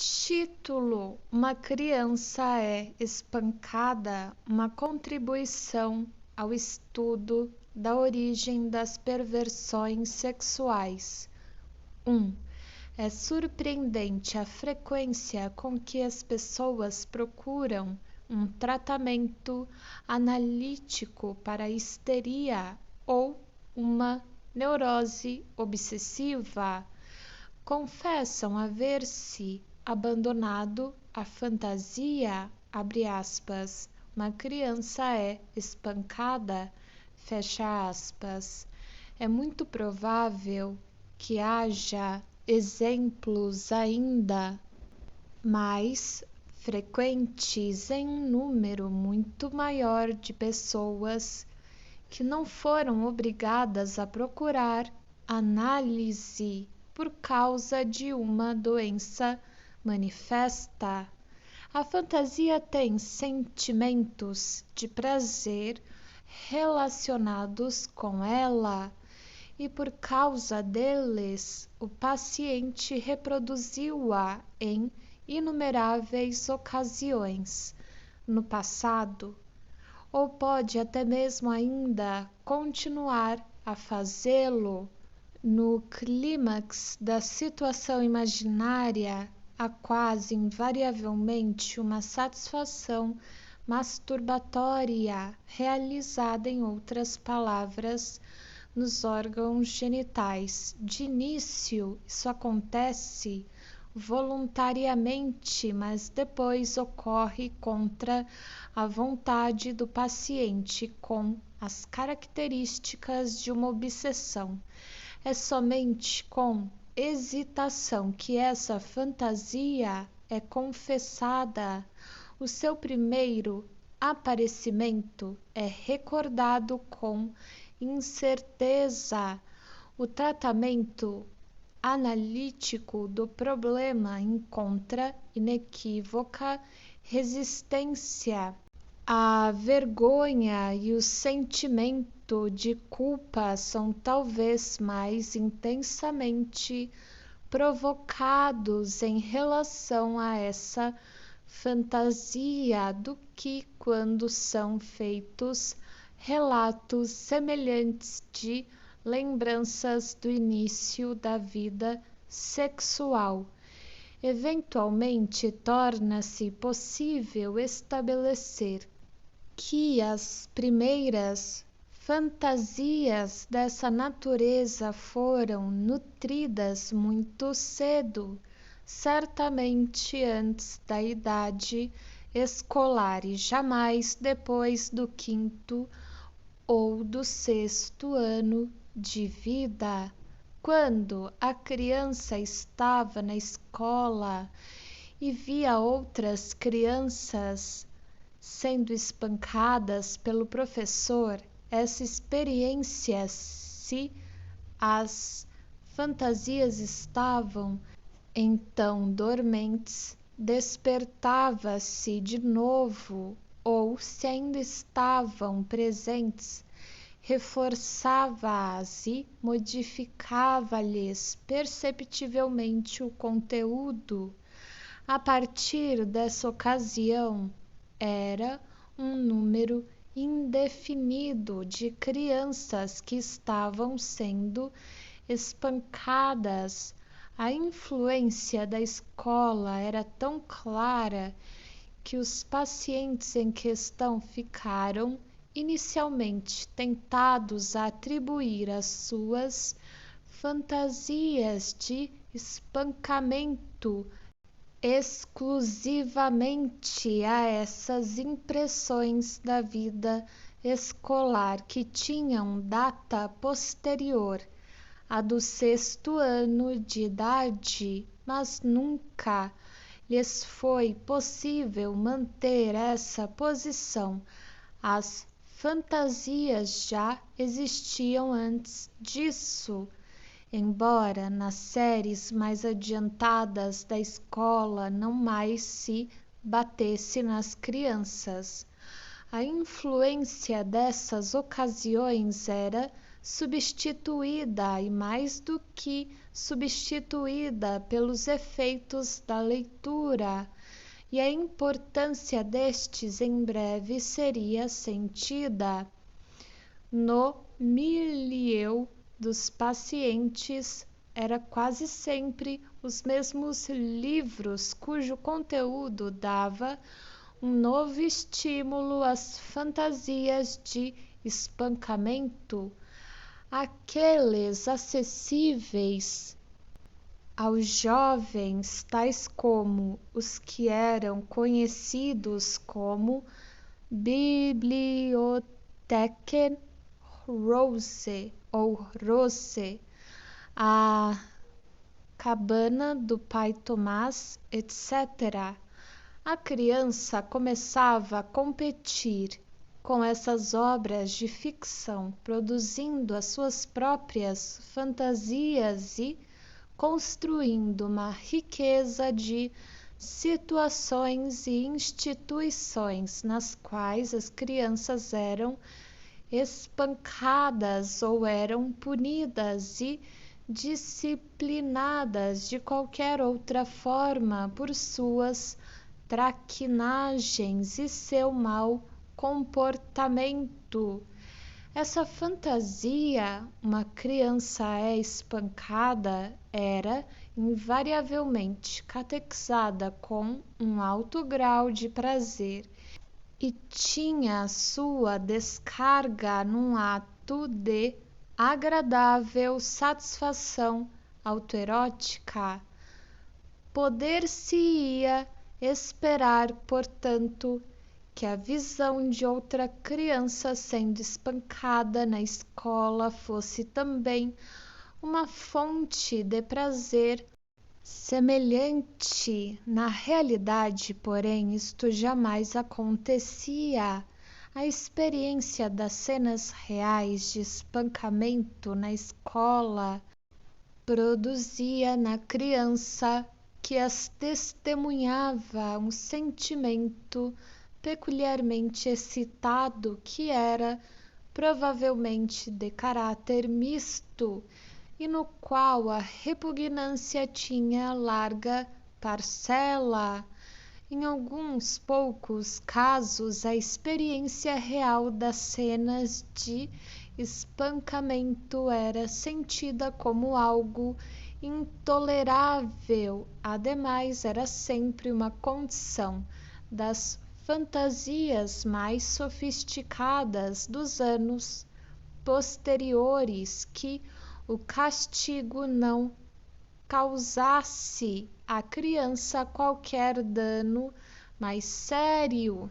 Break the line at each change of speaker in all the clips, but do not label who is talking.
Título: Uma criança é espancada, uma contribuição ao estudo da origem das perversões sexuais. 1. É surpreendente a frequência com que as pessoas procuram um tratamento analítico para a histeria ou uma neurose obsessiva. Confessam haver-se abandonado a fantasia, abre aspas, uma criança é espancada, fecha aspas. É muito provável que haja exemplos ainda mais frequentes em um número muito maior de pessoas que não foram obrigadas a procurar análise por causa de uma doença manifesta. A fantasia tem sentimentos de prazer relacionados com ela e por causa deles o paciente reproduziu-a em inumeráveis ocasiões no passado, ou pode até mesmo ainda continuar a fazê-lo no clímax da situação imaginária. Há quase invariavelmente uma satisfação masturbatória realizada, em outras palavras, nos órgãos genitais. De início, isso acontece voluntariamente, mas depois ocorre contra a vontade do paciente, com as características de uma obsessão. É somente com hesitação que essa fantasia é confessada. O seu primeiro aparecimento é recordado com incerteza. O tratamento analítico do problema encontra inequívoca resistência. A vergonha e o sentimento de culpa são talvez mais intensamente provocados em relação a essa fantasia do que quando são feitos relatos semelhantes de lembranças do início da vida sexual. Eventualmente, torna-se possível estabelecer que as primeiras fantasias dessa natureza foram nutridas muito cedo, certamente antes da idade escolar e jamais depois do 5º ou do 6º ano de vida. Quando a criança estava na escola e via outras crianças sendo espancadas pelo professor, essa experiência, se as fantasias estavam então dormentes, despertava-se de novo, ou se ainda estavam presentes, reforçava-as e modificava-lhes perceptivelmente o conteúdo. A partir dessa ocasião, era um número indefinido de crianças que estavam sendo espancadas. A influência da escola era tão clara que os pacientes em questão ficaram inicialmente tentados a atribuir as suas fantasias de espancamento exclusivamente a essas impressões da vida escolar que tinham data posterior à do 6º ano de idade, mas nunca lhes foi possível manter essa posição. As fantasias já existiam antes disso, embora nas séries mais adiantadas da escola não mais se batesse nas crianças. A influência dessas ocasiões era substituída e mais do que substituída pelos efeitos da leitura, e a importância destes em breve seria sentida. No milieu dos pacientes era quase sempre os mesmos livros cujo conteúdo dava um novo estímulo às fantasias de espancamento, aqueles acessíveis aos jovens, tais como os que eram conhecidos como Bibliotheken Rose ou Rose, a cabana do pai Tomás, etc. A criança começava a competir com essas obras de ficção, produzindo as suas próprias fantasias e construindo uma riqueza de situações e instituições nas quais as crianças eram espancadas ou eram punidas e disciplinadas de qualquer outra forma por suas traquinagens e seu mau comportamento. Essa fantasia, uma criança é espancada, era invariavelmente catequizada com um alto grau de prazer e tinha sua descarga num ato de agradável satisfação autoerótica. Poder-se-ia esperar, portanto, que a visão de outra criança sendo espancada na escola fosse também uma fonte de prazer semelhante. Na realidade, porém, isto jamais acontecia. A experiência das cenas reais de espancamento na escola produzia na criança que as testemunhava um sentimento peculiarmente excitado que era provavelmente de caráter misto e no qual a repugnância tinha larga parcela. Em alguns poucos casos, a experiência real das cenas de espancamento era sentida como algo intolerável. Ademais, era sempre uma condição das fantasias mais sofisticadas dos anos posteriores que o castigo não causasse à criança qualquer dano mais sério.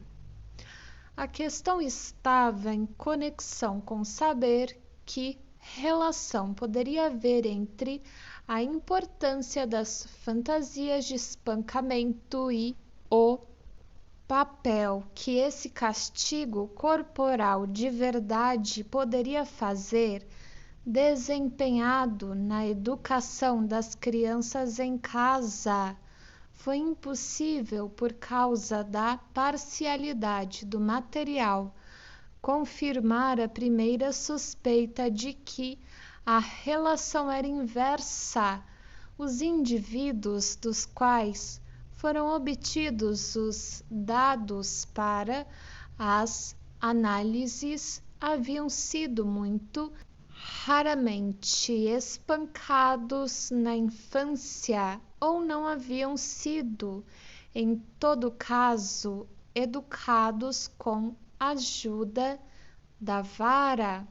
A questão estava em conexão com saber que relação poderia haver entre a importância das fantasias de espancamento e o papel que esse castigo corporal de verdade poderia fazer desempenhado na educação das crianças em casa. Foi impossível, por causa da parcialidade do material, confirmar a primeira suspeita de que a relação era inversa. Os indivíduos dos quais foram obtidos os dados para as análises haviam sido muito raramente espancados na infância ou não haviam sido, em todo caso, educados com a ajuda da vara.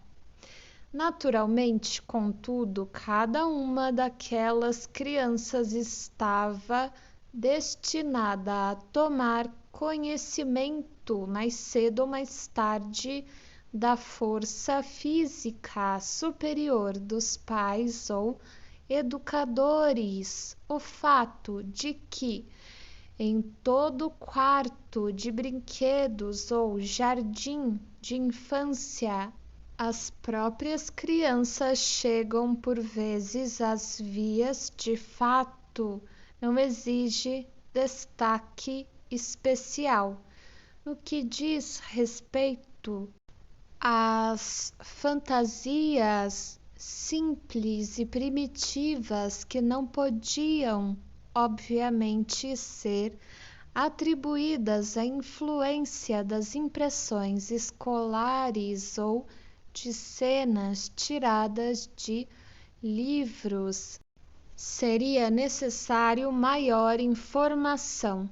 Naturalmente, contudo, cada uma daquelas crianças estava destinada a tomar conhecimento mais cedo ou mais tarde da força física superior dos pais ou educadores. O fato de que em todo quarto de brinquedos ou jardim de infância as próprias crianças chegam por vezes às vias de fato não exige destaque especial. No que diz respeito As fantasias simples e primitivas que não podiam, obviamente, ser atribuídas à influência das impressões escolares ou de cenas tiradas de livros. Seria necessário maior informação.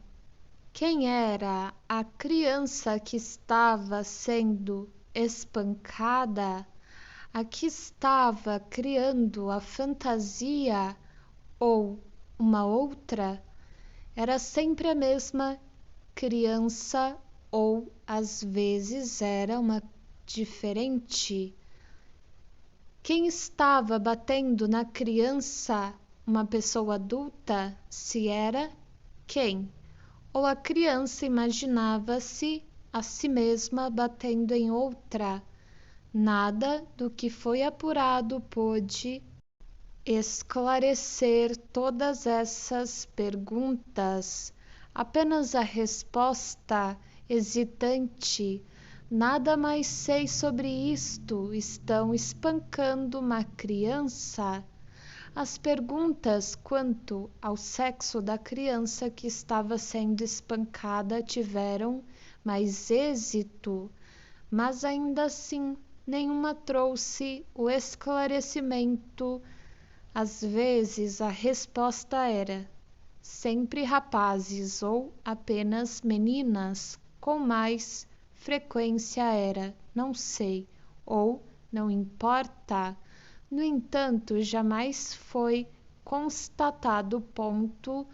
Quem era a criança que estava sendo espancada? A que estava criando a fantasia ou uma outra? Era sempre a mesma criança ou às vezes era uma diferente? Quem estava batendo na criança? Uma pessoa adulta? Se era, quem? Ou a criança imaginava-se a si mesma batendo em outra? Nada do que foi apurado pôde esclarecer todas essas perguntas. Apenas a resposta hesitante: nada mais sei sobre isto. Estão espancando uma criança? As perguntas quanto ao sexo da criança que estava sendo espancada tiveram mais êxito, mas ainda assim nenhuma trouxe o esclarecimento. Às vezes a resposta era sempre rapazes ou apenas meninas, com mais frequência era não sei ou não importa. No entanto, jamais foi constatado ponto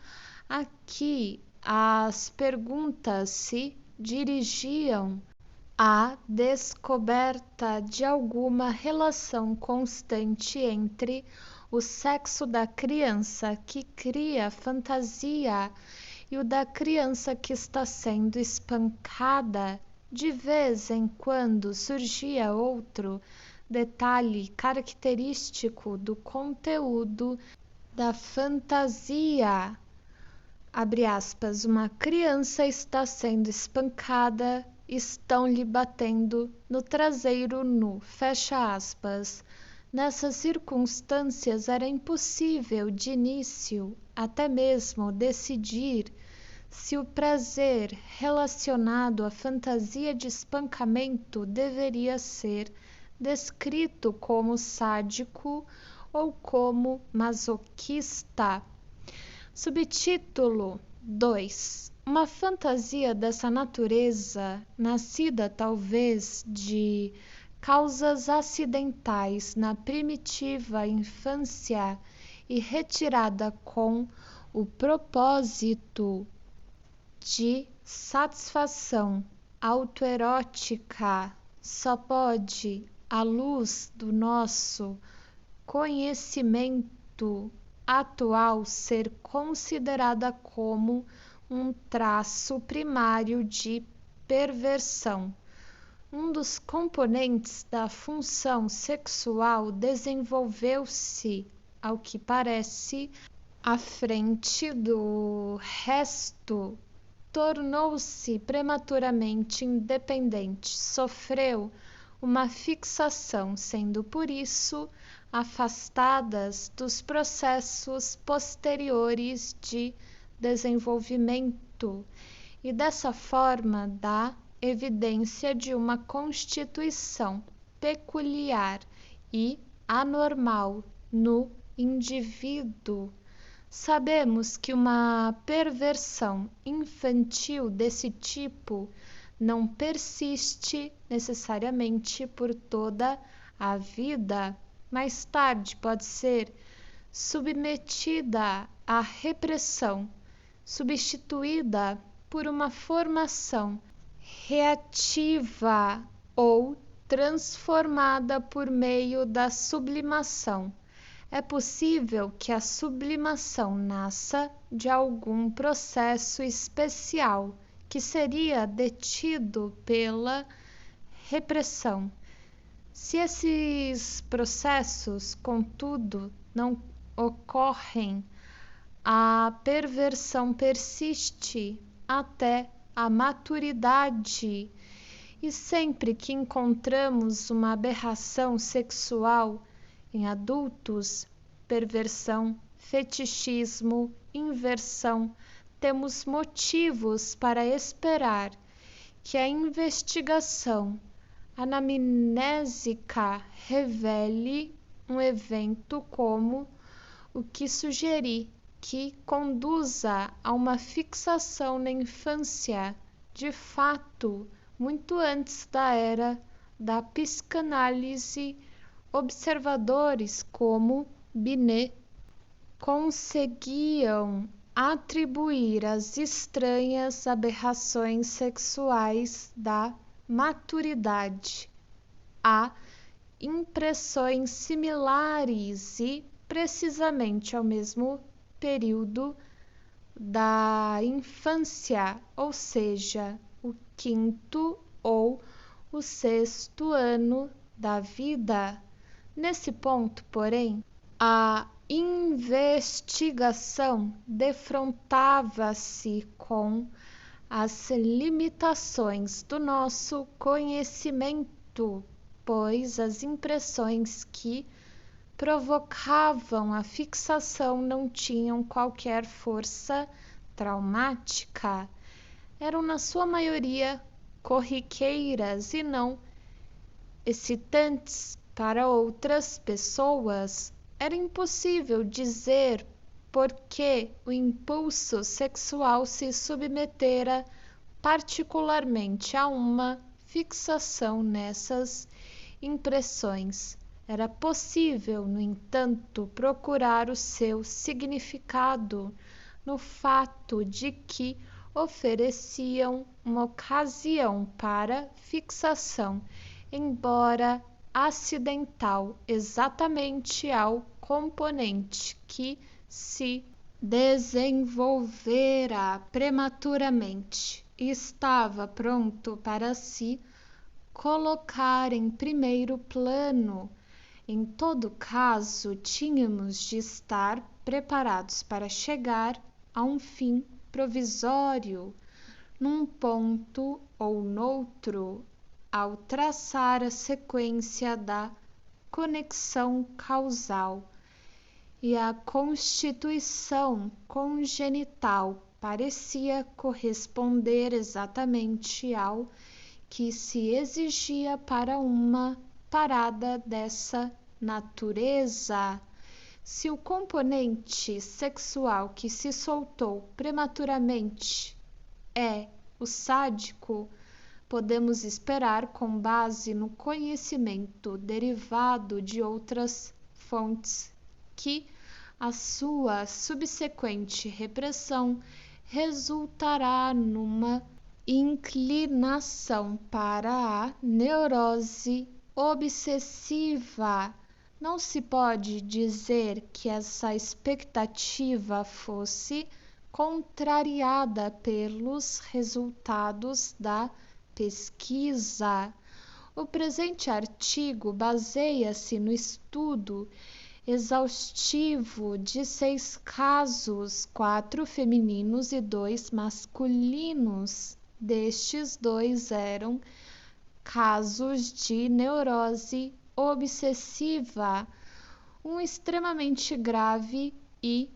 a que as perguntas se dirigiam à descoberta de alguma relação constante entre o sexo da criança que cria fantasia e o da criança que está sendo espancada. De vez em quando surgia outro detalhe característico do conteúdo da fantasia. Abre aspas, uma criança está sendo espancada, estão-lhe batendo no traseiro nu, fecha aspas. Nessas circunstâncias era impossível de início até mesmo decidir se o prazer relacionado à fantasia de espancamento deveria ser descrito como sádico ou como masoquista. Subtítulo 2: uma fantasia dessa natureza, nascida talvez de causas acidentais na primitiva infância e retirada com o propósito de satisfação autoerótica, só pode, à luz do nosso conhecimento atual, ser considerada como um traço primário de perversão. Um dos componentes da função sexual desenvolveu-se, ao que parece, à frente do resto, tornou-se prematuramente independente, sofreu uma fixação, sendo por isso afastadas dos processos posteriores de desenvolvimento e dessa forma dá evidência de uma constituição peculiar e anormal no indivíduo. Sabemos que uma perversão infantil desse tipo não persiste necessariamente por toda a vida. Mais tarde pode ser submetida à repressão, substituída por uma formação reativa ou transformada por meio da sublimação. É possível que a sublimação nasça de algum processo especial que seria detido pela repressão. Se esses processos, contudo, não ocorrem, a perversão persiste até a maturidade E sempre que encontramos uma aberração sexual em adultos, perversão, fetichismo, inversão, temos motivos para esperar que a investigação anamnésica revele um evento como o que sugeri que conduza a uma fixação na infância, de fato, muito antes da era da psicanálise. Observadores como Binet conseguiam atribuir as estranhas aberrações sexuais da maturidade a impressões similares e precisamente ao mesmo período da infância, ou seja, o quinto ou o sexto ano da vida. Nesse ponto, porém, a investigação defrontava-se com as limitações do nosso conhecimento, pois as impressões que provocavam a fixação não tinham qualquer força traumática, eram na sua maioria corriqueiras e não excitantes para outras pessoas. Era impossível dizer por que o impulso sexual se submetera particularmente a uma fixação nessas impressões. Era possível, no entanto, procurar o seu significado no fato de que ofereciam uma ocasião para fixação, embora acidental, exatamente ao componente que se desenvolvera prematuramente e estava pronto para se colocar em primeiro plano. Em todo caso, tínhamos de estar preparados para chegar a um fim provisório, num ponto ou noutro, ao traçar a sequência da conexão causal, e a constituição congenital parecia corresponder exatamente ao que se exigia para uma parada dessa natureza. Se o componente sexual que se soltou prematuramente é o sádico, podemos esperar, com base no conhecimento derivado de outras fontes, que a sua subsequente repressão resultará numa inclinação para a neurose obsessiva. Não se pode dizer que essa expectativa fosse contrariada pelos resultados da pesquisa. O presente artigo baseia-se no estudo exaustivo de 6 casos, 4 femininos e 2 masculinos. Destes 2 eram casos de neurose obsessiva, um extremamente grave e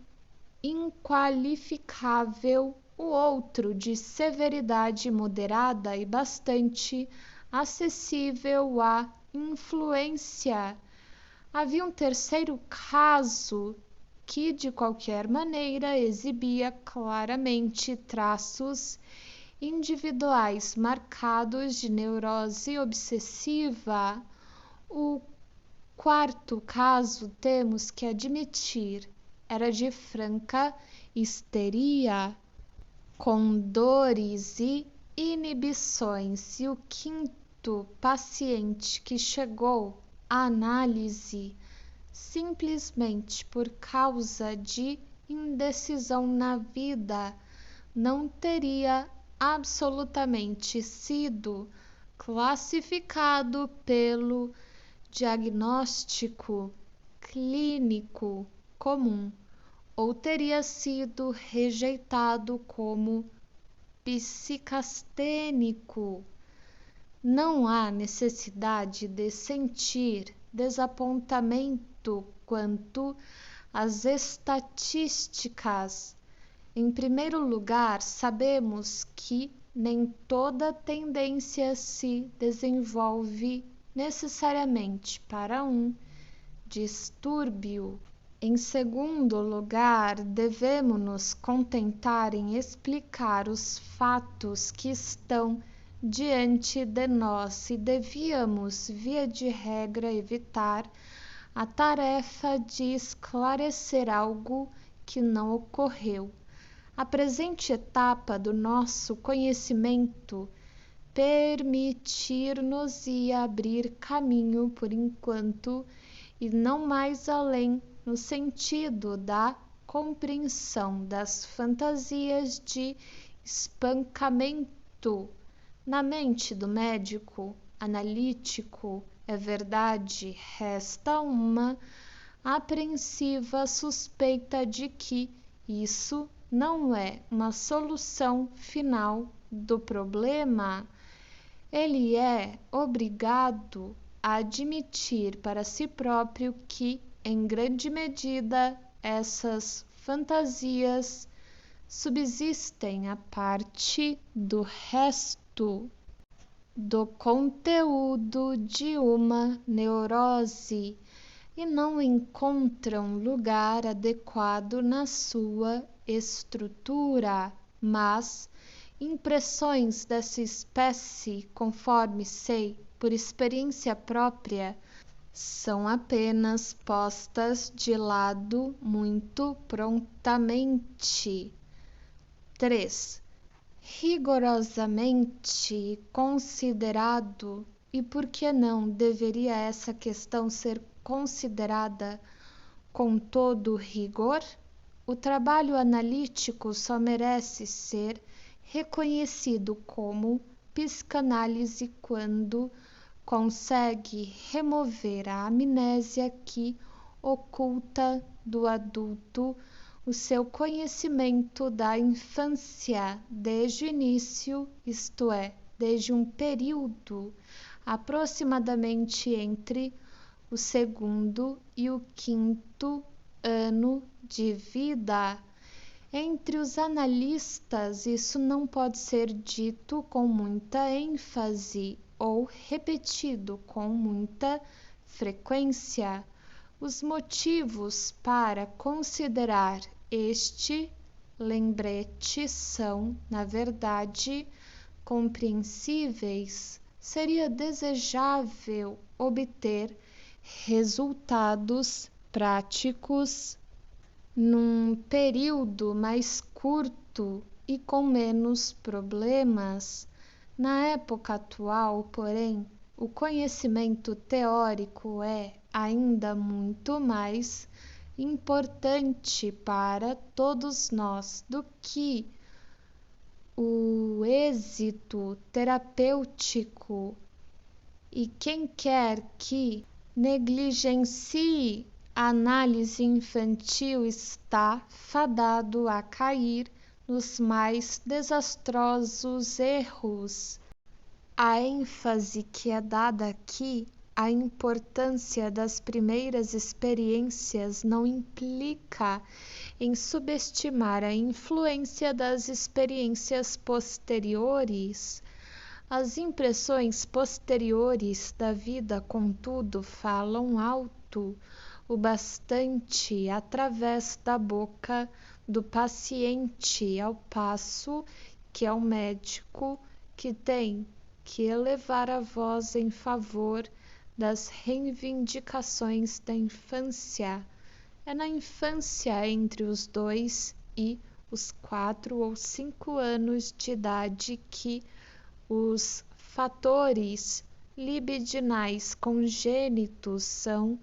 inqualificável, o outro de severidade moderada e bastante acessível à influência. Havia um terceiro caso que, de qualquer maneira, exibia claramente traços individuais marcados de neurose obsessiva. O quarto caso, temos que admitir, era de franca histeria, com dores e inibições. E o quinto paciente que chegou à análise simplesmente por causa de indecisão na vida, não teria absolutamente sido classificado pelo diagnóstico clínico comum, ou teria sido rejeitado como psicastênico. Não há necessidade de sentir desapontamento quanto às estatísticas. Em primeiro lugar, sabemos que nem toda tendência se desenvolve necessariamente para um distúrbio. Em segundo lugar, devemos nos contentar em explicar os fatos que estão diante de nós e devíamos, via de regra, evitar a tarefa de esclarecer algo que não ocorreu. A presente etapa do nosso conhecimento permitir-nos abrir caminho por enquanto e não mais além no sentido da compreensão das fantasias de espancamento na mente do médico analítico. É verdade, resta uma apreensiva suspeita de que isso não é uma solução final do problema. Ele é obrigado a admitir para si próprio que, em grande medida, essas fantasias subsistem a parte do resto do conteúdo de uma neurose e não encontram lugar adequado na sua estrutura, mas impressões dessa espécie, conforme sei por experiência própria, são apenas postas de lado muito prontamente. 3. Rigorosamente considerado, e por que não deveria essa questão ser considerada com todo rigor? O trabalho analítico só merece ser reconhecido como psicanálise quando consegue remover a amnésia que oculta do adulto o seu conhecimento da infância desde o início, isto é, desde um período aproximadamente entre o segundo e o quinto ano de vida. Entre os analistas, isso não pode ser dito com muita ênfase ou repetido com muita frequência. Os motivos para considerar este lembrete são, na verdade, compreensíveis. Seria desejável obter resultados práticos num período mais curto e com menos problemas. Na época atual, porém, o conhecimento teórico é ainda muito mais importante para todos nós do que o êxito terapêutico, e quem quer que negligencie a análise infantil está fadado a cair nos mais desastrosos erros. A ênfase que é dada aqui à importância das primeiras experiências não implica em subestimar a influência das experiências posteriores. As impressões posteriores da vida, contudo, falam alto o bastante através da boca do paciente, ao passo que é o médico que tem que elevar a voz em favor das reivindicações da infância. É na infância, entre os 2 e os 4 ou 5 anos de idade, que os fatores libidinais congênitos são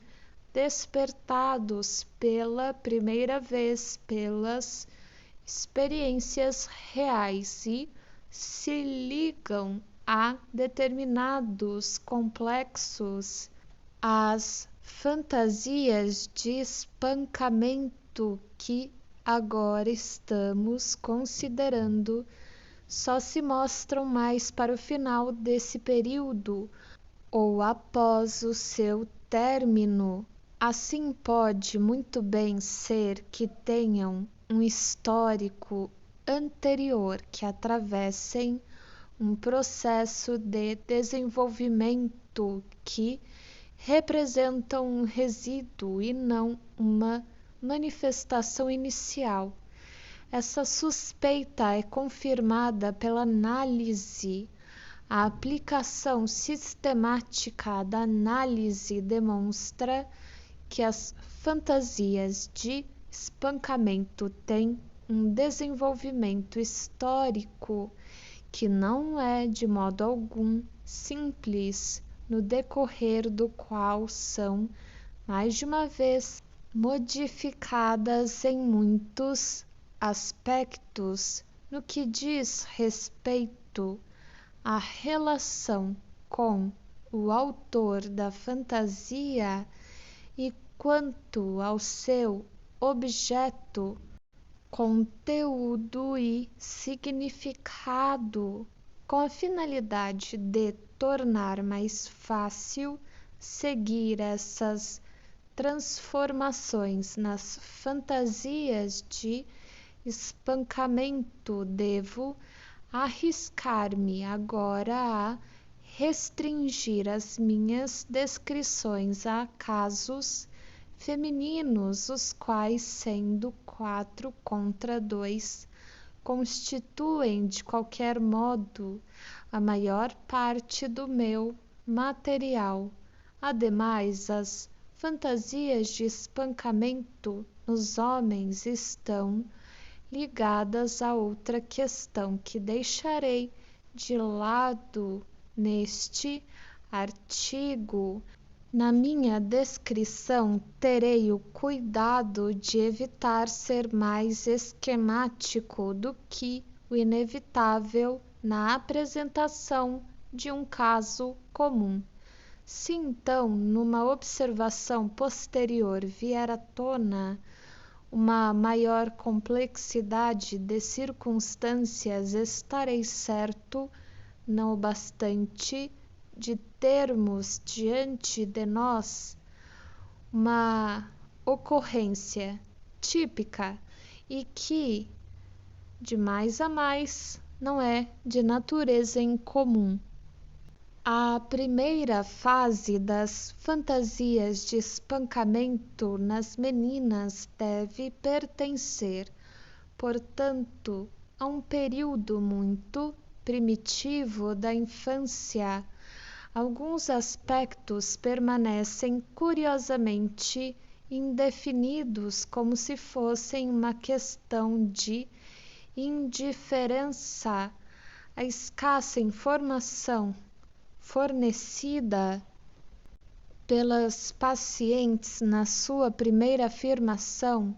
despertados pela primeira vez pelas experiências reais e se ligam a determinados complexos. As fantasias de espancamento que agora estamos considerando só se mostram mais para o final desse período ou após o seu término. Assim, pode muito bem ser que tenham um histórico anterior que atravessem um processo de desenvolvimento que representa um resíduo e não uma manifestação inicial. Essa suspeita é confirmada pela análise. A aplicação sistemática da análise demonstra que as fantasias de espancamento têm um desenvolvimento histórico que não é de modo algum simples, no decorrer do qual são, mais de uma vez, modificadas em muitos aspectos no que diz respeito à relação com o autor da fantasia e quanto ao seu objeto, conteúdo e significado, com a finalidade de tornar mais fácil seguir essas transformações nas fantasias de espancamento. Devo arriscar-me agora a restringir as minhas descrições a casos femininos, os quais, sendo 4 contra 2, constituem de qualquer modo a maior parte do meu material. Ademais, as fantasias de espancamento nos homens estão ligadas a outra questão que deixarei de lado neste artigo. Na minha descrição, terei o cuidado de evitar ser mais esquemático do que o inevitável na apresentação de um caso comum. Se então, numa observação posterior, vier à tona uma maior complexidade de circunstâncias, estarei certo, não obstante, de termos diante de nós uma ocorrência típica e que, de mais a mais, não é de natureza incomum. A primeira fase das fantasias de espancamento nas meninas deve pertencer, portanto, a um período muito primitivo da infância. Alguns aspectos permanecem curiosamente indefinidos, como se fossem uma questão de indiferença. A escassa informação fornecida pelas pacientes na sua primeira afirmação,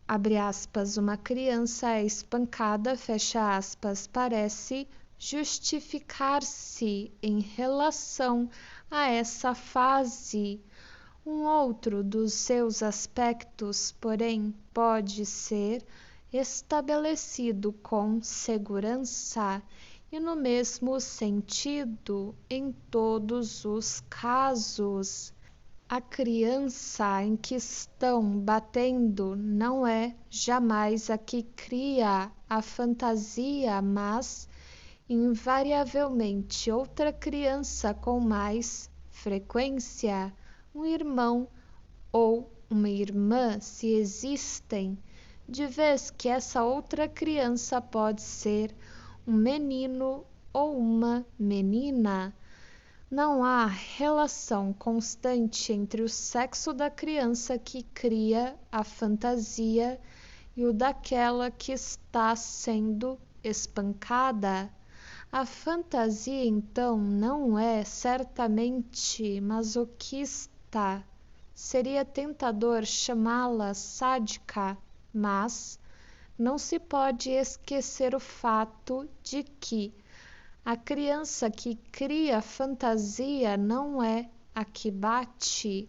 abre aspas, uma criança é espancada, fecha aspas, parece justificar-se em relação a essa fase. Um outro dos seus aspectos, porém, pode ser estabelecido com segurança e no mesmo sentido em todos os casos. A criança em que estão batendo não é jamais a que cria a fantasia, mas invariavelmente outra criança com mais frequência, um irmão ou uma irmã, se existem, de vez que essa outra criança pode ser um menino ou uma menina. Não há relação constante entre o sexo da criança que cria a fantasia e o daquela que está sendo espancada. A fantasia, então, não é certamente masoquista. Seria tentador chamá-la sádica, mas não se pode esquecer o fato de que a criança que cria a fantasia não é a que bate.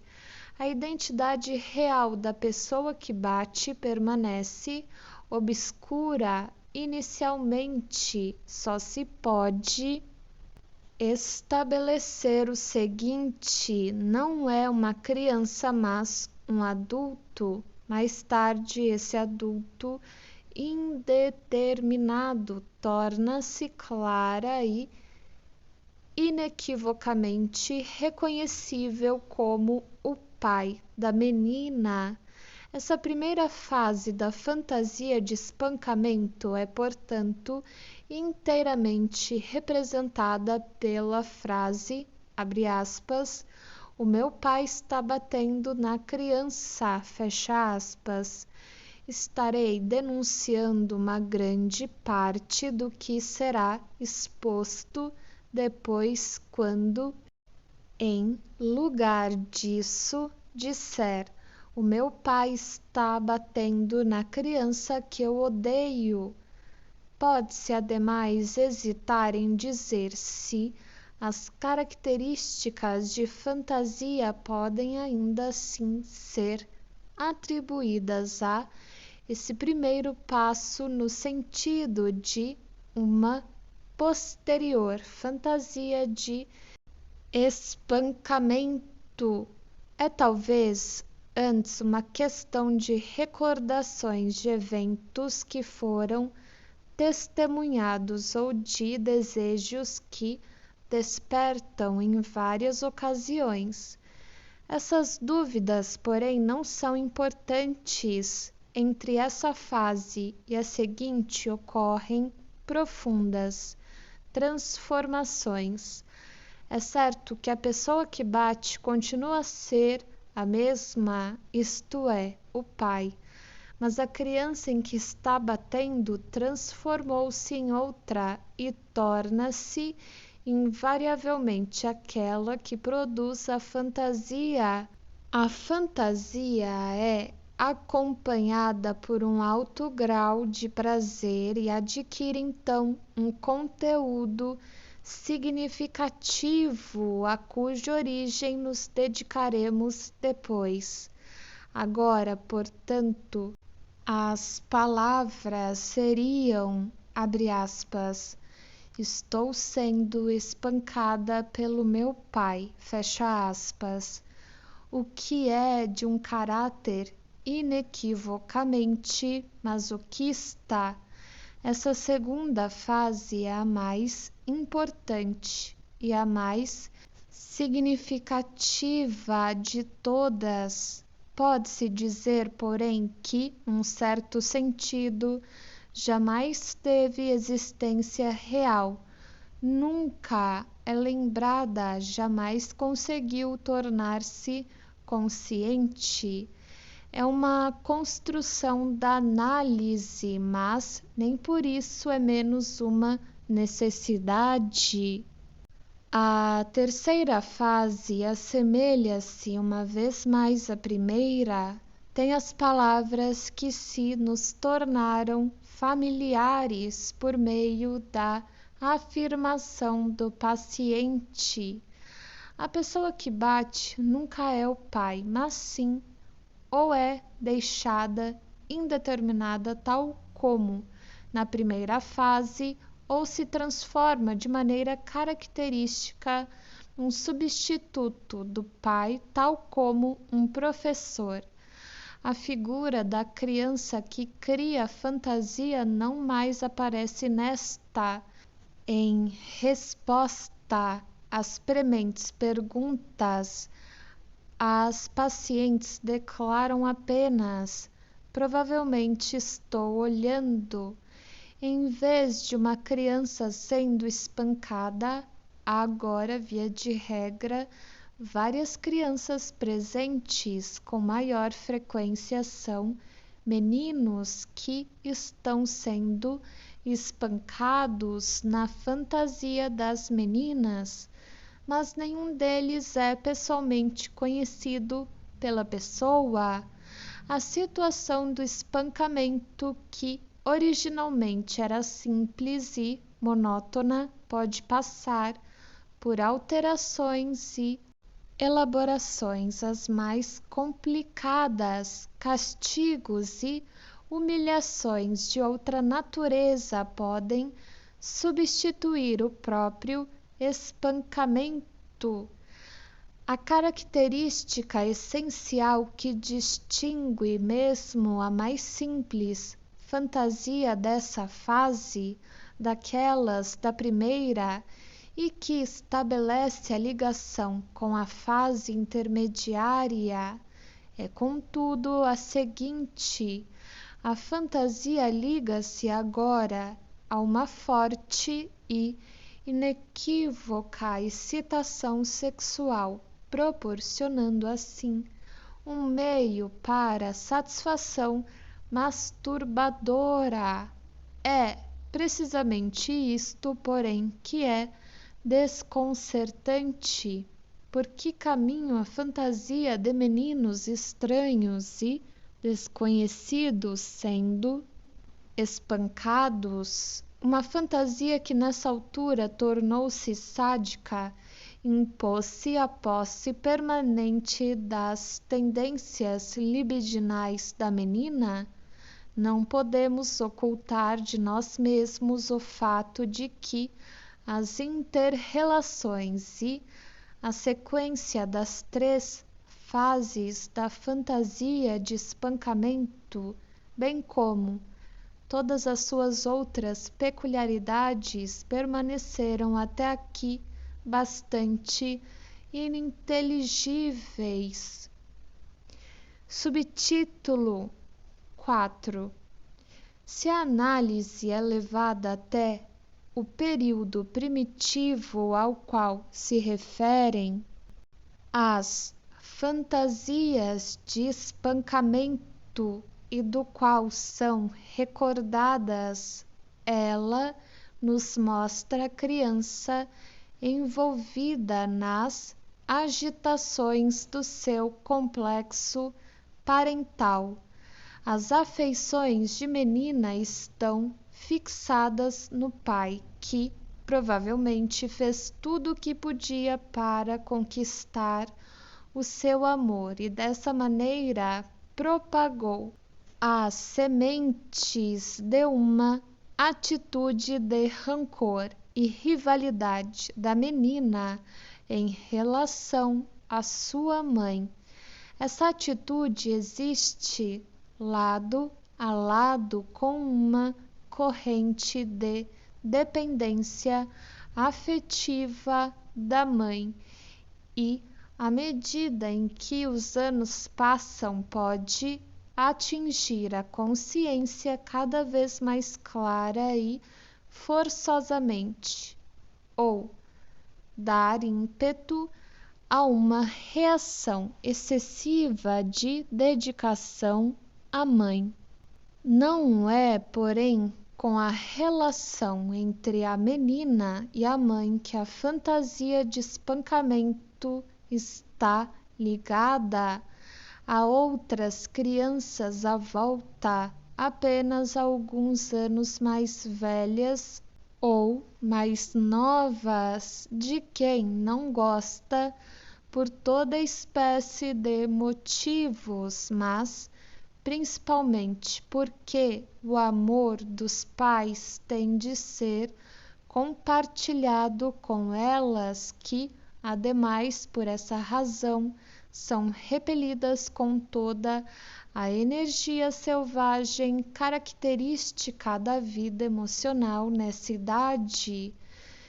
A identidade real da pessoa que bate permanece obscura inicialmente só se pode estabelecer o seguinte: não é uma criança, mas um adulto. Mais tarde, esse adulto indeterminado torna-se clara e inequivocamente reconhecível como o pai da menina. Essa primeira fase da fantasia de espancamento é, portanto, inteiramente representada pela frase, abre aspas, o meu pai está batendo na criança, fecha aspas. Estarei denunciando uma grande parte do que será exposto depois quando, em lugar disso, disser o meu pai está batendo na criança que eu odeio. Pode-se, ademais, hesitar em dizer se as características de fantasia podem ainda assim ser atribuídas a esse primeiro passo no sentido de uma posterior fantasia de espancamento. É talvez antes uma questão de recordações de eventos que foram testemunhados ou de desejos que despertam em várias ocasiões. Essas dúvidas, porém, não são importantes. Entre essa fase e a seguinte ocorrem profundas transformações. É certo que a pessoa que bate continua a ser a mesma, isto é, o pai, mas a criança em que está batendo transformou-se em outra e torna-se invariavelmente aquela que produz a fantasia. A fantasia é acompanhada por um alto grau de prazer e adquire então um conteúdo significativo a cuja origem nos dedicaremos depois. Agora, portanto, as palavras seriam, abre aspas, estou sendo espancada pelo meu pai, fecha aspas, o que é de um caráter inequivocamente masoquista. Essa segunda fase é a mais importante e a mais significativa de todas. Pode-se dizer, porém, que, num certo sentido, jamais teve existência real, nunca é lembrada, jamais conseguiu tornar-se consciente. É uma construção da análise, mas nem por isso é menos uma necessidade. A terceira fase assemelha-se uma vez mais à primeira, tem as palavras que se nos tornaram familiares por meio da afirmação do paciente. A pessoa que bate nunca é o pai, mas sim ou é deixada indeterminada tal como na primeira fase ou se transforma de maneira característica num substituto do pai, tal como um professor. A figura da criança que cria fantasia não mais aparece nesta. Em resposta às prementes perguntas, as pacientes declaram apenas: provavelmente estou olhando. Em vez de uma criança sendo espancada, há agora, via de regra, várias crianças presentes. Com maior frequência são meninos que estão sendo espancados na fantasia das meninas, mas nenhum deles é pessoalmente conhecido pela pessoa. A situação do espancamento, que originalmente era simples e monótona, pode passar por alterações e elaborações as mais complicadas, castigos e humilhações de outra natureza podem substituir o próprio espancamento. A característica essencial que distingue mesmo a mais simples fantasia dessa fase daquelas da primeira e que estabelece a ligação com a fase intermediária é, contudo, a seguinte: a fantasia liga-se agora a uma forte e inequívoca excitação sexual, proporcionando assim um meio para a satisfação masturbadora. É precisamente isto, porém, que é desconcertante. Por que caminho a fantasia de meninos estranhos e desconhecidos sendo espancados? Uma fantasia que nessa altura tornou-se sádica, impôs-se a posse permanente das tendências libidinais da menina? Não podemos ocultar de nós mesmos o fato de que as inter-relações e a sequência das 3 fases da fantasia de espancamento, bem como todas as suas outras peculiaridades, permaneceram até aqui bastante ininteligíveis. Subtítulo 4. Se a análise é levada até o período primitivo ao qual se referem as fantasias de espancamento e do qual são recordadas, ela nos mostra a criança envolvida nas agitações do seu complexo parental. As afeições de menina estão fixadas no pai, que provavelmente fez tudo o que podia para conquistar o seu amor e dessa maneira propagou as sementes de uma atitude de rancor e rivalidade da menina em relação à sua mãe. Essa atitude existe lado a lado com uma corrente de dependência afetiva da mãe e, à medida em que os anos passam, pode atingir a consciência cada vez mais clara e forçosamente, ou dar ímpeto a uma reação excessiva de dedicação à mãe. Não é, porém, com a relação entre a menina e a mãe que a fantasia de espancamento está ligada a outras crianças à volta, apenas alguns anos mais velhas ou mais novas, de quem não gosta por toda espécie de motivos, mas principalmente porque o amor dos pais tem de ser compartilhado com elas, que, ademais, por essa razão, são repelidas com toda a energia selvagem característica da vida emocional nessa idade.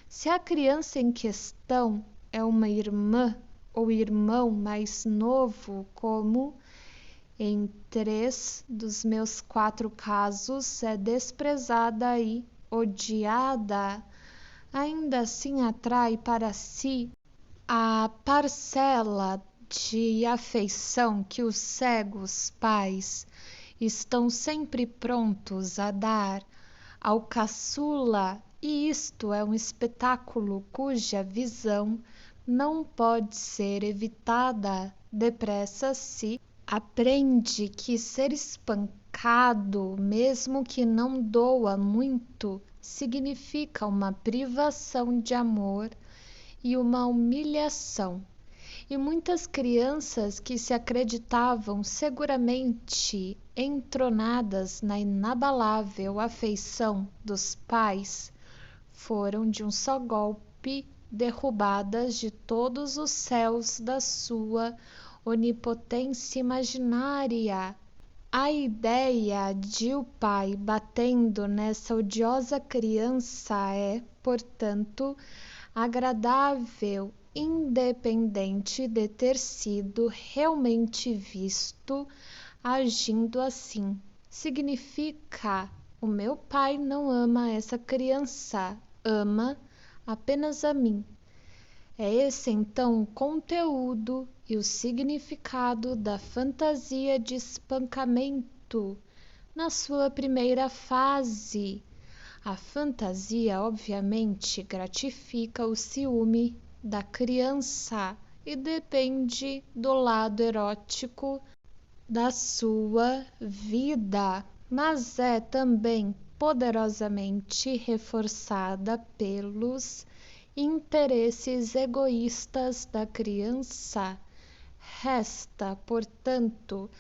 Se a criança em questão é uma irmã ou irmão mais novo, como em 3 dos meus 4 casos é desprezada e odiada, ainda assim atrai para si a parcela de afeição que os cegos pais estão sempre prontos a dar ao caçula, e isto é um espetáculo cuja visão não pode ser evitada depressa se aprende que ser espancado, mesmo que não doa muito, significa uma privação de amor e uma humilhação. E muitas crianças que se acreditavam seguramente entronadas na inabalável afeição dos pais, foram de um só golpe derrubadas de todos os céus da sua onipotência imaginária. A ideia de o pai batendo nessa odiosa criança é, portanto, agradável, independente de ter sido realmente visto agindo assim. Significa: o meu pai não ama essa criança, ama apenas a mim. É esse então o conteúdo e o significado da fantasia de espancamento na sua primeira fase. A fantasia, obviamente, gratifica o ciúme da criança e depende do lado erótico da sua vida, mas é também poderosamente reforçada pelos interesses egoístas da criança. Resta, portanto,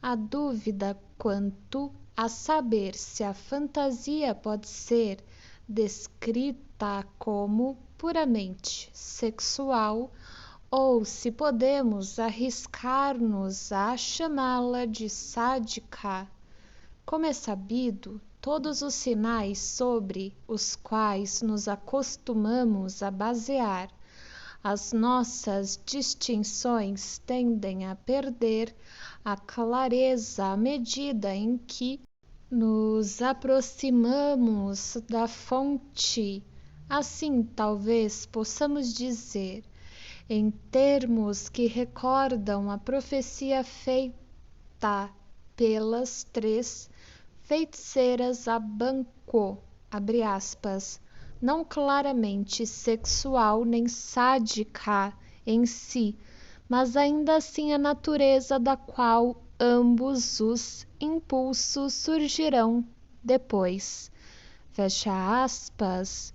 a dúvida quanto a saber se a fantasia pode ser descrita como puramente sexual ou se podemos arriscar-nos a chamá-la de sádica. Como é sabido, todos os sinais sobre os quais nos acostumamos a basear as nossas distinções tendem a perder a clareza à medida em que nos aproximamos da fonte. Assim, talvez possamos dizer, em termos que recordam a profecia feita pelas 3 feiticeiras a Banquo, abre aspas, não claramente sexual nem sádica em si, mas ainda assim a natureza da qual ambos os impulsos surgirão depois. Fecha aspas.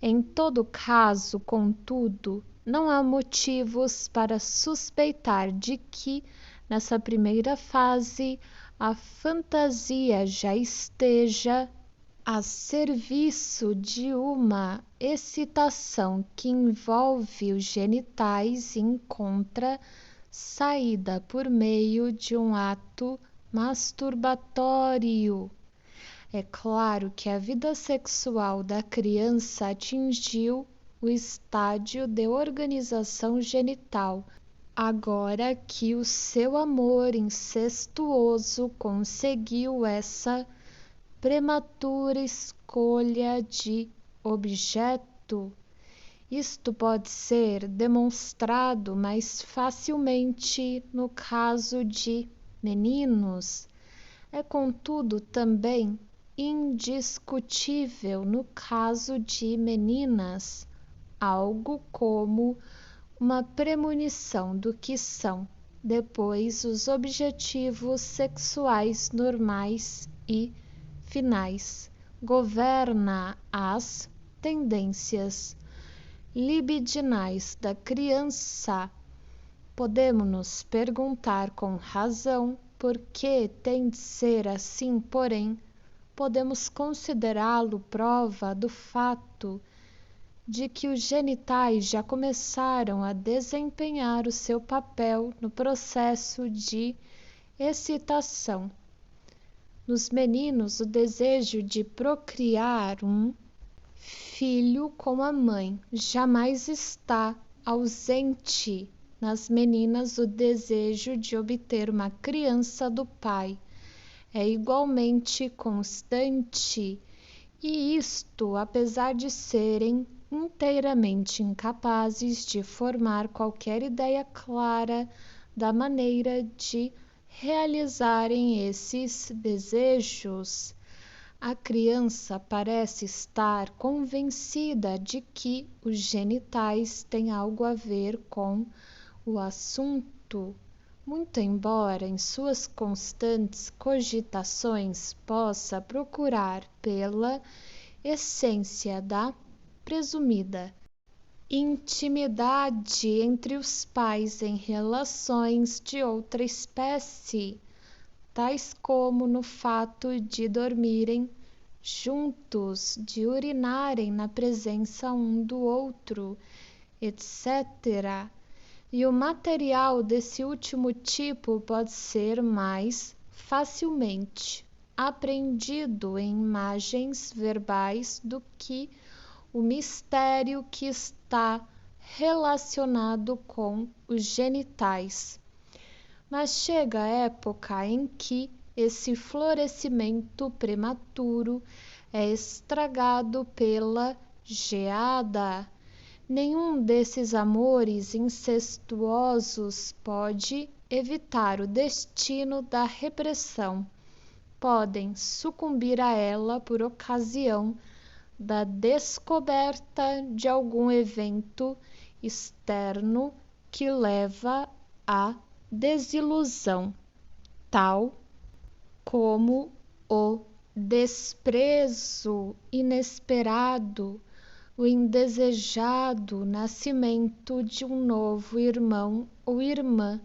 Em todo caso, contudo, não há motivos para suspeitar de que, nessa primeira fase, a fantasia já esteja a serviço de uma excitação que envolve os genitais e encontra saída por meio de um ato masturbatório. É claro que a vida sexual da criança atingiu o estádio de organização genital, agora que o seu amor incestuoso conseguiu essa prematura escolha de objeto. Isto pode ser demonstrado mais facilmente no caso de meninos. É, contudo, também indiscutível no caso de meninas, algo como uma premonição do que são depois os objetivos sexuais normais e finais. Governa as tendências libidinais da criança. Podemos nos perguntar com razão por que tem de ser assim, porém, podemos considerá-lo prova do fato de que os genitais já começaram a desempenhar o seu papel no processo de excitação. Nos meninos, o desejo de procriar um filho com a mãe jamais está ausente. Nas meninas, o desejo de obter uma criança do pai é igualmente constante, e isto apesar de serem inteiramente incapazes de formar qualquer ideia clara da maneira de realizarem esses desejos. A criança parece estar convencida de que os genitais têm algo a ver com o assunto, muito embora em suas constantes cogitações possa procurar pela essência da presumida intimidade entre os pais em relações de outra espécie. tais como no fato de dormirem juntos, de urinarem na presença um do outro, etc. E o material desse último tipo pode ser mais facilmente apreendido em imagens verbais do que o mistério que está relacionado com os genitais. Mas chega a época em que esse florescimento prematuro é estragado pela geada. Nenhum desses amores incestuosos pode evitar o destino da repressão. Podem sucumbir a ela por ocasião da descoberta de algum evento externo que leva à desilusão, tal como o desprezo inesperado, o indesejado nascimento de um novo irmão ou irmã,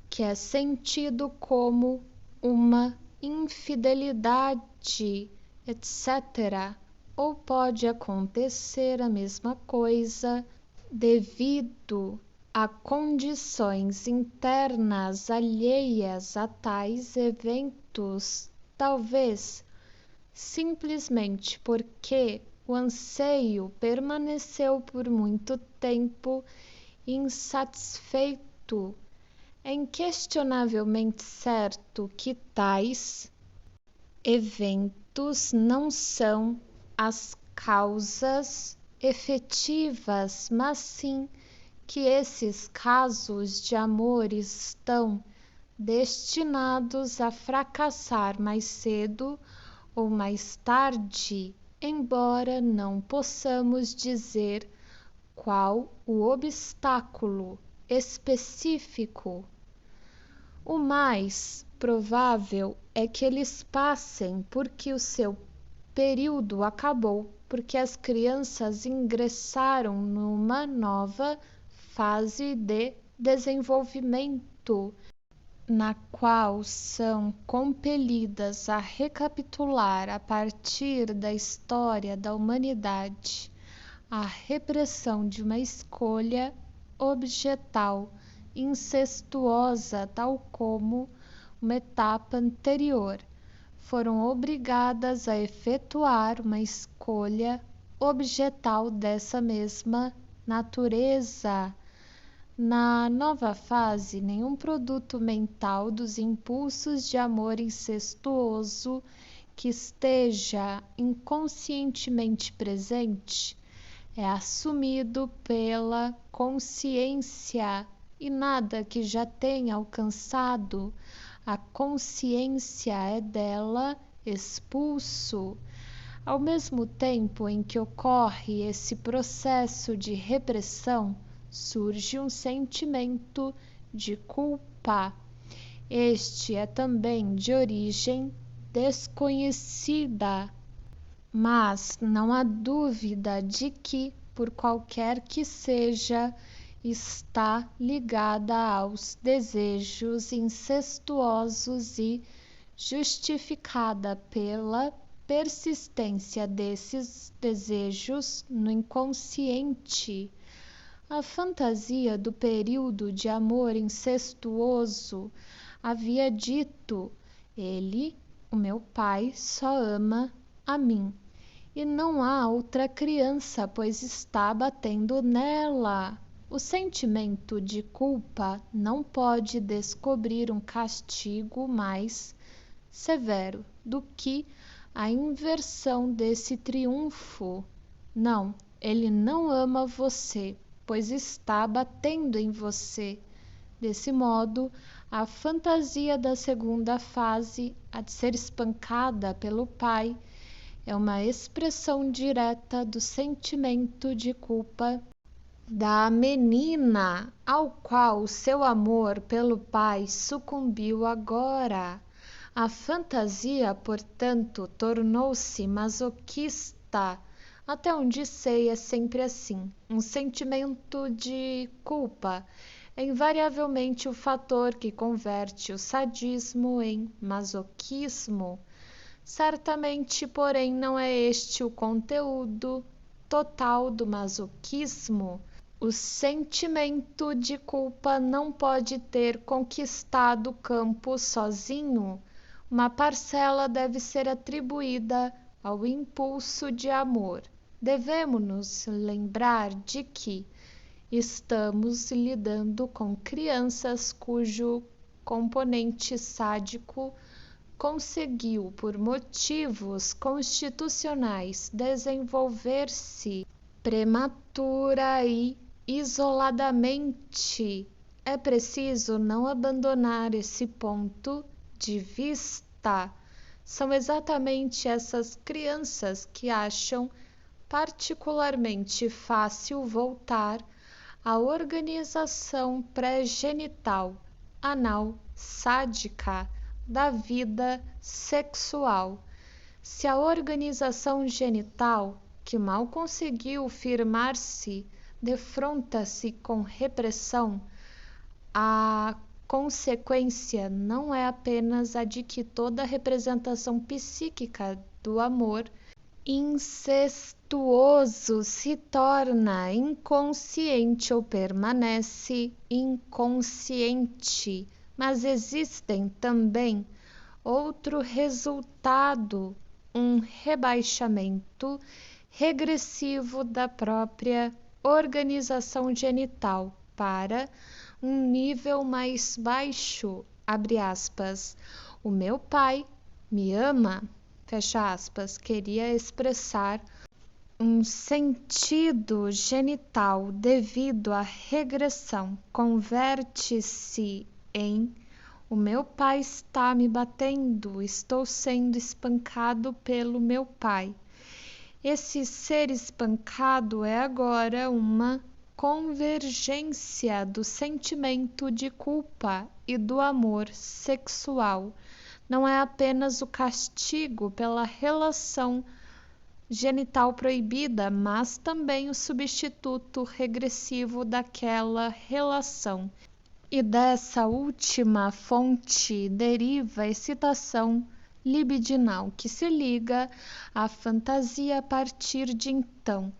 que é sentido como uma infidelidade, etc. Ou pode acontecer a mesma coisa devido a condições internas alheias a tais eventos, talvez simplesmente porque o anseio permaneceu por muito tempo insatisfeito. É inquestionavelmente certo que tais eventos não são as causas efetivas, mas sim que esses casos de amor estão destinados a fracassar mais cedo ou mais tarde, embora não possamos dizer qual o obstáculo específico. O mais provável é que eles passem porque o seu período acabou, porque as crianças ingressaram numa nova fase de desenvolvimento, na qual são compelidas a recapitular a partir da história da humanidade a repressão de uma escolha objetal incestuosa, tal como uma etapa anterior. Foram obrigadas a efetuar uma escolha objetal dessa mesma natureza. Na nova fase, nenhum produto mental dos impulsos de amor incestuoso que esteja inconscientemente presente é assumido pela consciência, e nada que já tenha alcançado a consciência é dela expulso. Ao mesmo tempo em que ocorre esse processo de repressão, surge um sentimento de culpa. Este é também de origem desconhecida, mas não há dúvida de que, por qualquer que seja, está ligada aos desejos incestuosos e justificada pela persistência desses desejos no inconsciente. A fantasia do período de amor incestuoso havia dito: ele, o meu pai, só ama a mim. E não há outra criança, pois está batendo nela. O sentimento de culpa não pode descobrir um castigo mais severo do que a inversão desse triunfo. Não, ele não ama você, pois está batendo em você. Desse modo, a fantasia da segunda fase, a de ser espancada pelo pai, é uma expressão direta do sentimento de culpa da menina, ao qual seu amor pelo pai sucumbiu agora. A fantasia, portanto, tornou-se masoquista. Até onde sei, é sempre assim. Um sentimento de culpa é invariavelmente o fator que converte o sadismo em masoquismo. Certamente, porém, não é este o conteúdo total do masoquismo. O sentimento de culpa não pode ter conquistado o campo sozinho. Uma parcela deve ser atribuída ao impulso de amor. Devemos-nos lembrar de que estamos lidando com crianças cujo componente sádico conseguiu, por motivos constitucionais, desenvolver-se prematura e isoladamente. É preciso não abandonar esse ponto de vista. São exatamente essas crianças que acham particularmente fácil voltar à organização pré-genital, anal, sádica da vida sexual. Se a organização genital, que mal conseguiu firmar-se, defronta-se com repressão, a consequência não é apenas a de que toda representação psíquica do amor incestuoso se torna inconsciente ou permanece inconsciente, mas existem também outro resultado, um rebaixamento regressivo da própria organização genital para um nível mais baixo, abre aspas. O meu pai me ama, fecha aspas, queria expressar um sentido genital devido à regressão, converte-se em o meu pai está me batendo, estou sendo espancado pelo meu pai. Esse ser espancado é agora uma convergência do sentimento de culpa e do amor sexual. Não é apenas o castigo pela relação genital proibida, mas também o substituto regressivo daquela relação. E dessa última fonte deriva a excitação libidinal, que se liga à fantasia a partir de então,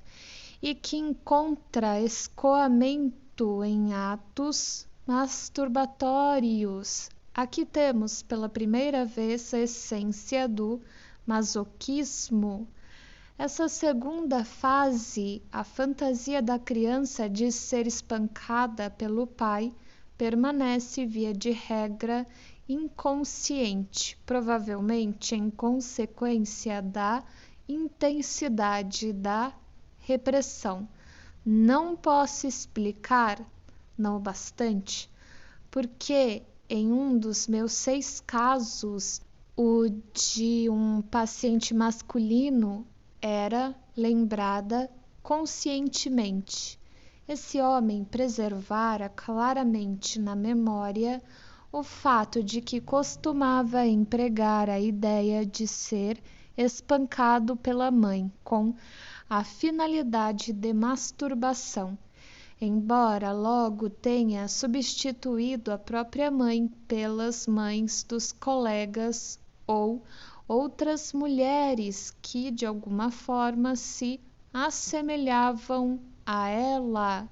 e que encontra escoamento em atos masturbatórios. Aqui temos pela primeira vez a essência do masoquismo. Essa segunda fase, a fantasia da criança de ser espancada pelo pai, permanece, via de regra, inconsciente, provavelmente em consequência da intensidade da repressão. Não posso explicar, não bastante, porque em um dos meus 6 casos, o de um paciente masculino era lembrada conscientemente. Esse homem preservara claramente na memória o fato de que costumava empregar a ideia de ser espancado pela mãe com a finalidade de masturbação, embora logo tenha substituído a própria mãe pelas mães dos colegas ou outras mulheres que de alguma forma se assemelhavam a ela.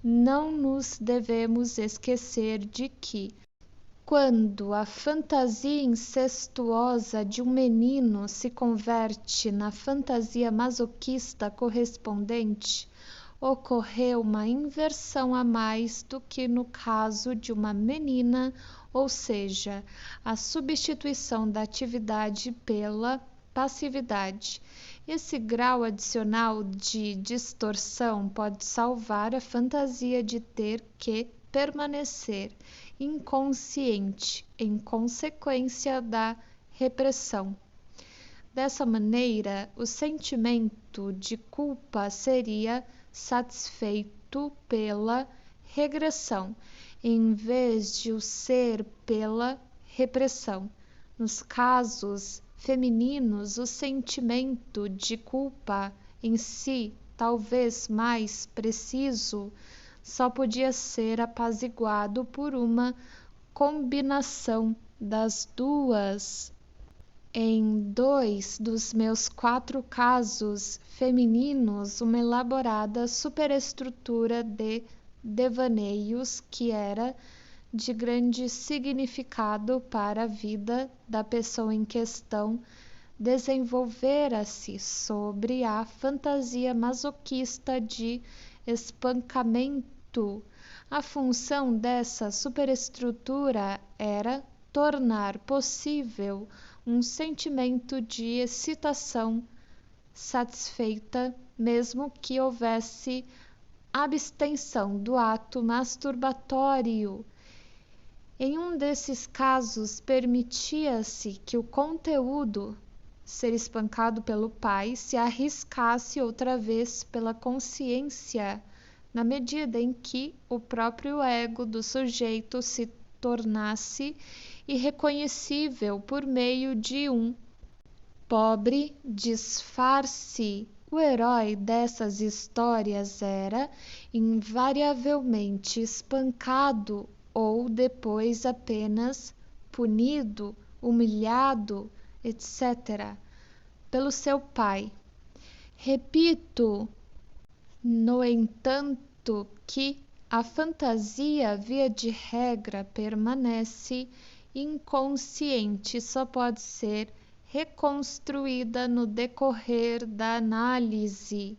Não nos devemos esquecer de que, quando a fantasia incestuosa de um menino se converte na fantasia masoquista correspondente, ocorreu uma inversão a mais do que no caso de uma menina, ou seja, a substituição da atividade pela passividade. Esse grau adicional de distorção pode salvar a fantasia de ter que permanecer inconsciente em consequência da repressão. Dessa maneira, o sentimento de culpa seria satisfeito pela regressão, em vez de o ser pela repressão. Nos casos femininos, o sentimento de culpa em si, talvez mais preciso, só podia ser apaziguado por uma combinação das duas. Em 2 dos meus 4 casos femininos, uma elaborada superestrutura de devaneios que era de grande significado para a vida da pessoa em questão desenvolvera-se sobre a fantasia masoquista de espancamento. A função dessa superestrutura era tornar possível um sentimento de excitação satisfeita, mesmo que houvesse abstenção do ato masturbatório. Em um desses casos, permitia-se que o conteúdo, ser espancado pelo pai, se arriscasse outra vez pela consciência, na medida em que o próprio ego do sujeito se tornasse irreconhecível por meio de um pobre disfarce. O herói dessas histórias era invariavelmente espancado ou depois apenas punido, humilhado, etc., pelo seu pai. Repito, no entanto, que a fantasia, via de regra, permanece inconsciente, só pode ser reconstruída no decorrer da análise.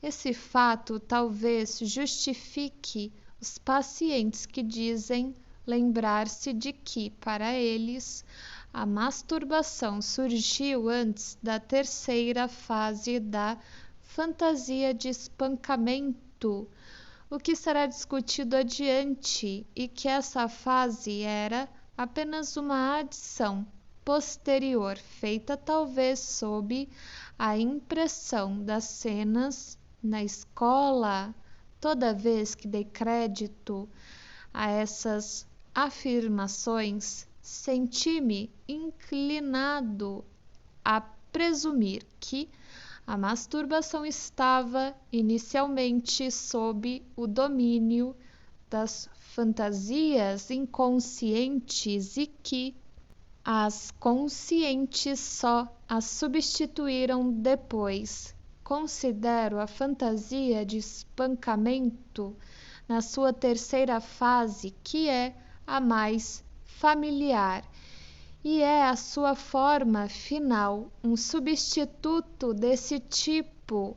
Esse fato talvez justifique os pacientes que dizem lembrar-se de que, para eles, a masturbação surgiu antes da terceira fase da fantasia de espancamento, o que será discutido adiante, e que essa fase era apenas uma adição posterior, feita talvez sob a impressão das cenas na escola. Toda vez que dei crédito a essas afirmações, senti-me inclinado a presumir que a masturbação estava inicialmente sob o domínio das fantasias inconscientes e que as conscientes só as substituíram depois. Considero a fantasia de espancamento na sua terceira fase, que é a mais familiar, e é a sua forma final, um substituto desse tipo.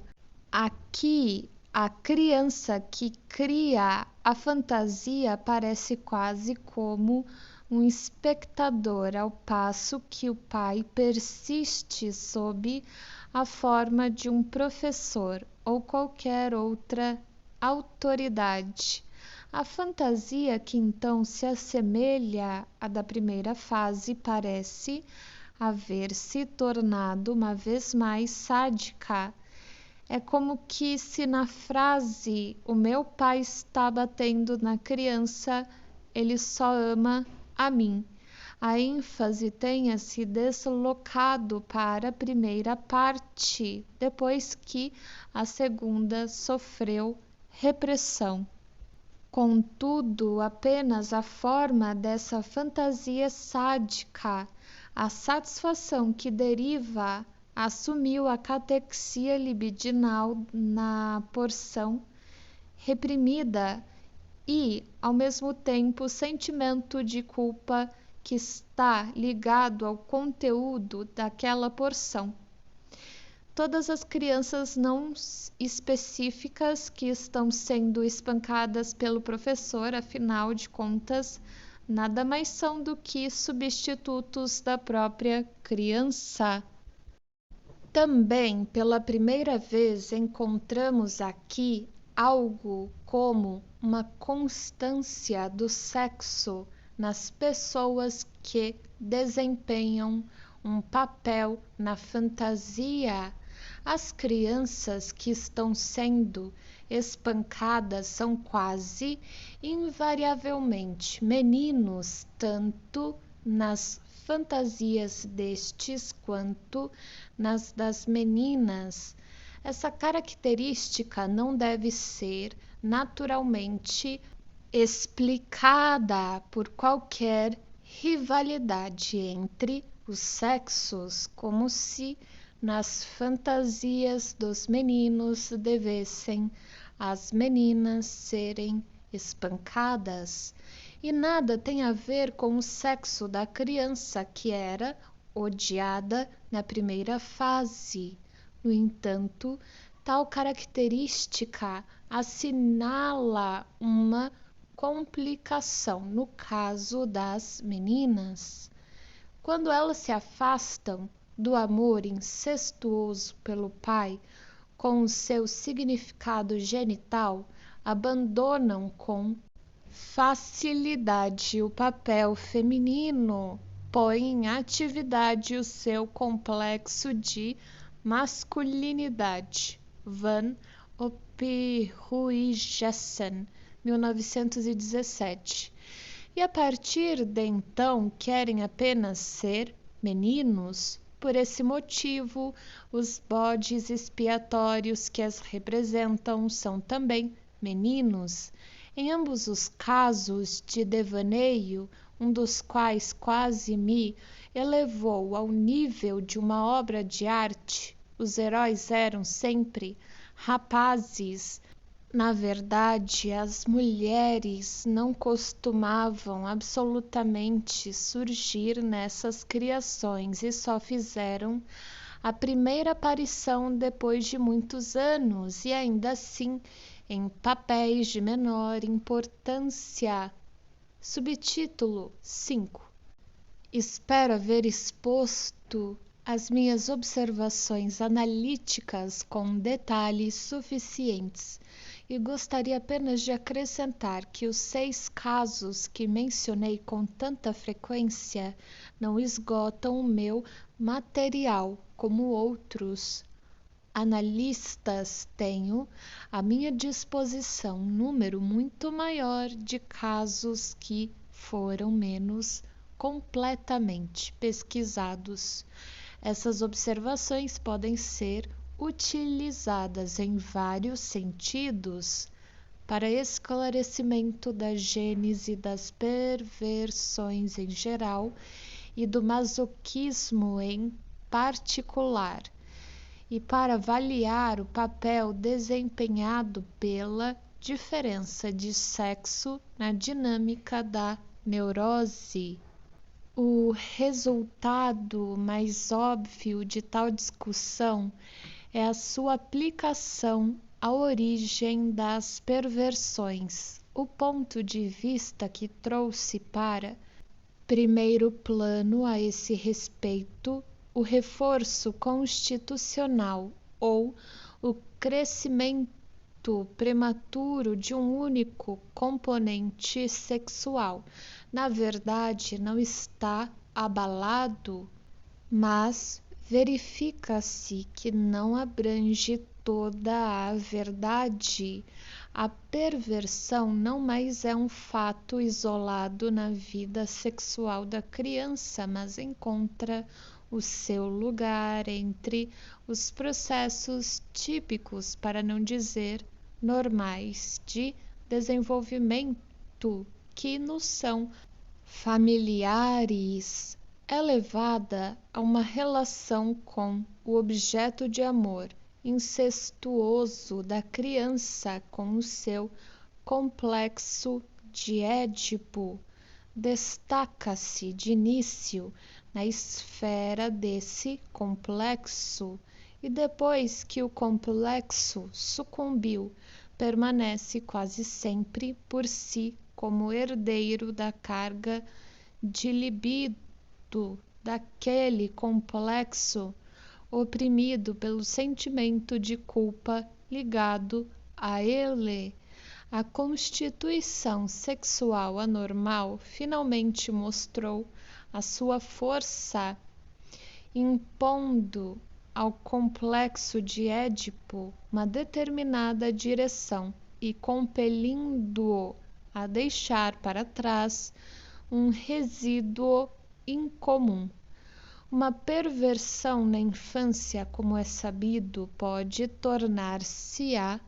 Aqui, a criança que cria a fantasia aparece quase como um espectador, ao passo que o pai persiste sob a forma de um professor ou qualquer outra autoridade. A fantasia, que então se assemelha à da primeira fase, parece haver se tornado uma vez mais sádica. É como que se na frase "o meu pai está batendo na criança, ele só ama a mim", a ênfase tenha se deslocado para a primeira parte, depois que a segunda sofreu repressão. Contudo, apenas a forma dessa fantasia sádica, a satisfação que deriva, assumiu a catexia libidinal na porção reprimida e, ao mesmo tempo, o sentimento de culpa que está ligado ao conteúdo daquela porção. Todas as crianças não específicas que estão sendo espancadas pelo professor, afinal de contas, nada mais são do que substitutos da própria criança. Também, pela primeira vez, encontramos aqui algo como uma constância do sexo nas pessoas que desempenham um papel na fantasia. As crianças que estão sendo espancadas são quase invariavelmente meninos, tanto nas fantasias destes quanto nas das meninas. Essa característica não deve ser naturalmente explicada por qualquer rivalidade entre os sexos, como se nas fantasias dos meninos devessem as meninas serem espancadas. E nada tem a ver com o sexo da criança que era odiada na primeira fase. No entanto, tal característica assinala uma complicação no caso das meninas. Quando elas se afastam do amor incestuoso pelo pai com o seu significado genital, abandonam com facilidade o papel feminino, põem em atividade o seu complexo de masculinidade. Van Ophuijsen, 1917. E a partir de então querem apenas ser meninos. Por esse motivo, os bodes expiatórios que as representam são também meninos. Em ambos os casos de devaneio, um dos quais quase me elevou ao nível de uma obra de arte, os heróis eram sempre rapazes. Na verdade, as mulheres não costumavam absolutamente surgir nessas criações e só fizeram a primeira aparição depois de muitos anos e ainda assim em papéis de menor importância. Subtítulo 5. Espero haver exposto as minhas observações analíticas com detalhes suficientes e gostaria apenas de acrescentar que os 6 casos que mencionei com tanta frequência não esgotam o meu material, como outros analistas. Tenho à minha disposição um número muito maior de casos que foram menos completamente pesquisados. Essas observações podem ser utilizadas em vários sentidos para esclarecimento da gênese das perversões em geral e do masoquismo em particular, e para avaliar o papel desempenhado pela diferença de sexo na dinâmica da neurose. O resultado mais óbvio de tal discussão é a sua aplicação à origem das perversões. O ponto de vista que trouxe para primeiro plano a esse respeito, o reforço constitucional ou o crescimento prematuro de um único componente sexual, na verdade, não está abalado, mas verifica-se que não abrange toda a verdade. A perversão não mais é um fato isolado na vida sexual da criança, mas encontra o seu lugar entre os processos típicos, para não dizer normais, de desenvolvimento que nos são familiares. É levada a uma relação com o objeto de amor incestuoso da criança com o seu complexo de Édipo. Destaca-se de início na esfera desse complexo e depois que o complexo sucumbiu, permanece quase sempre por si como herdeiro da carga de libido daquele complexo, oprimido pelo sentimento de culpa ligado a ele. A constituição sexual anormal finalmente mostrou a sua força, impondo ao complexo de Édipo uma determinada direção e compelindo-o a deixar para trás um resíduo incomum. Uma perversão na infância, como é sabido, pode tornar-se-á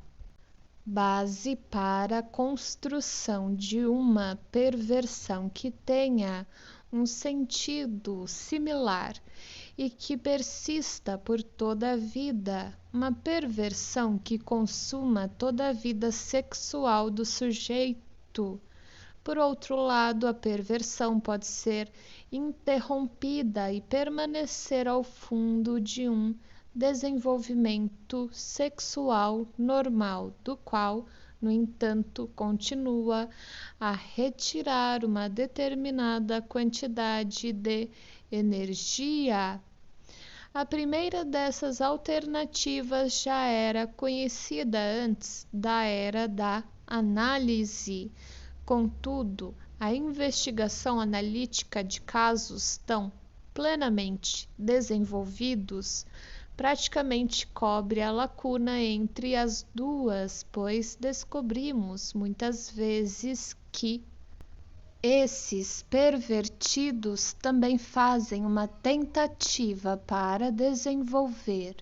base para a construção de uma perversão que tenha um sentido similar e que persista por toda a vida, uma perversão que consuma toda a vida sexual do sujeito. Por outro lado, a perversão pode ser interrompida e permanecer ao fundo de um desenvolvimento sexual normal, do qual, no entanto, continua a retirar uma determinada quantidade de energia. A primeira dessas alternativas já era conhecida antes da era da análise. Contudo, a investigação analítica de casos tão plenamente desenvolvidos praticamente cobre a lacuna entre as duas, pois descobrimos muitas vezes que esses pervertidos também fazem uma tentativa para desenvolver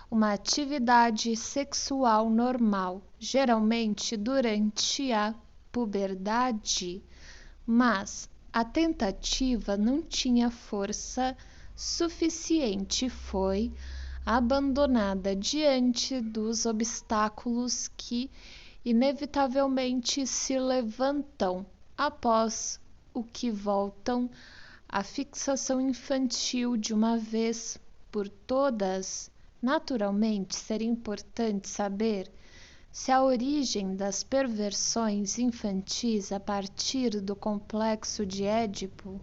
uma atividade sexual normal, geralmente durante a puberdade, mas a tentativa não tinha força suficiente e foi abandonada diante dos obstáculos que inevitavelmente se levantam após o que voltam à fixação infantil de uma vez por todas. Naturalmente, seria importante saber se a origem das perversões infantis a partir do complexo de Édipo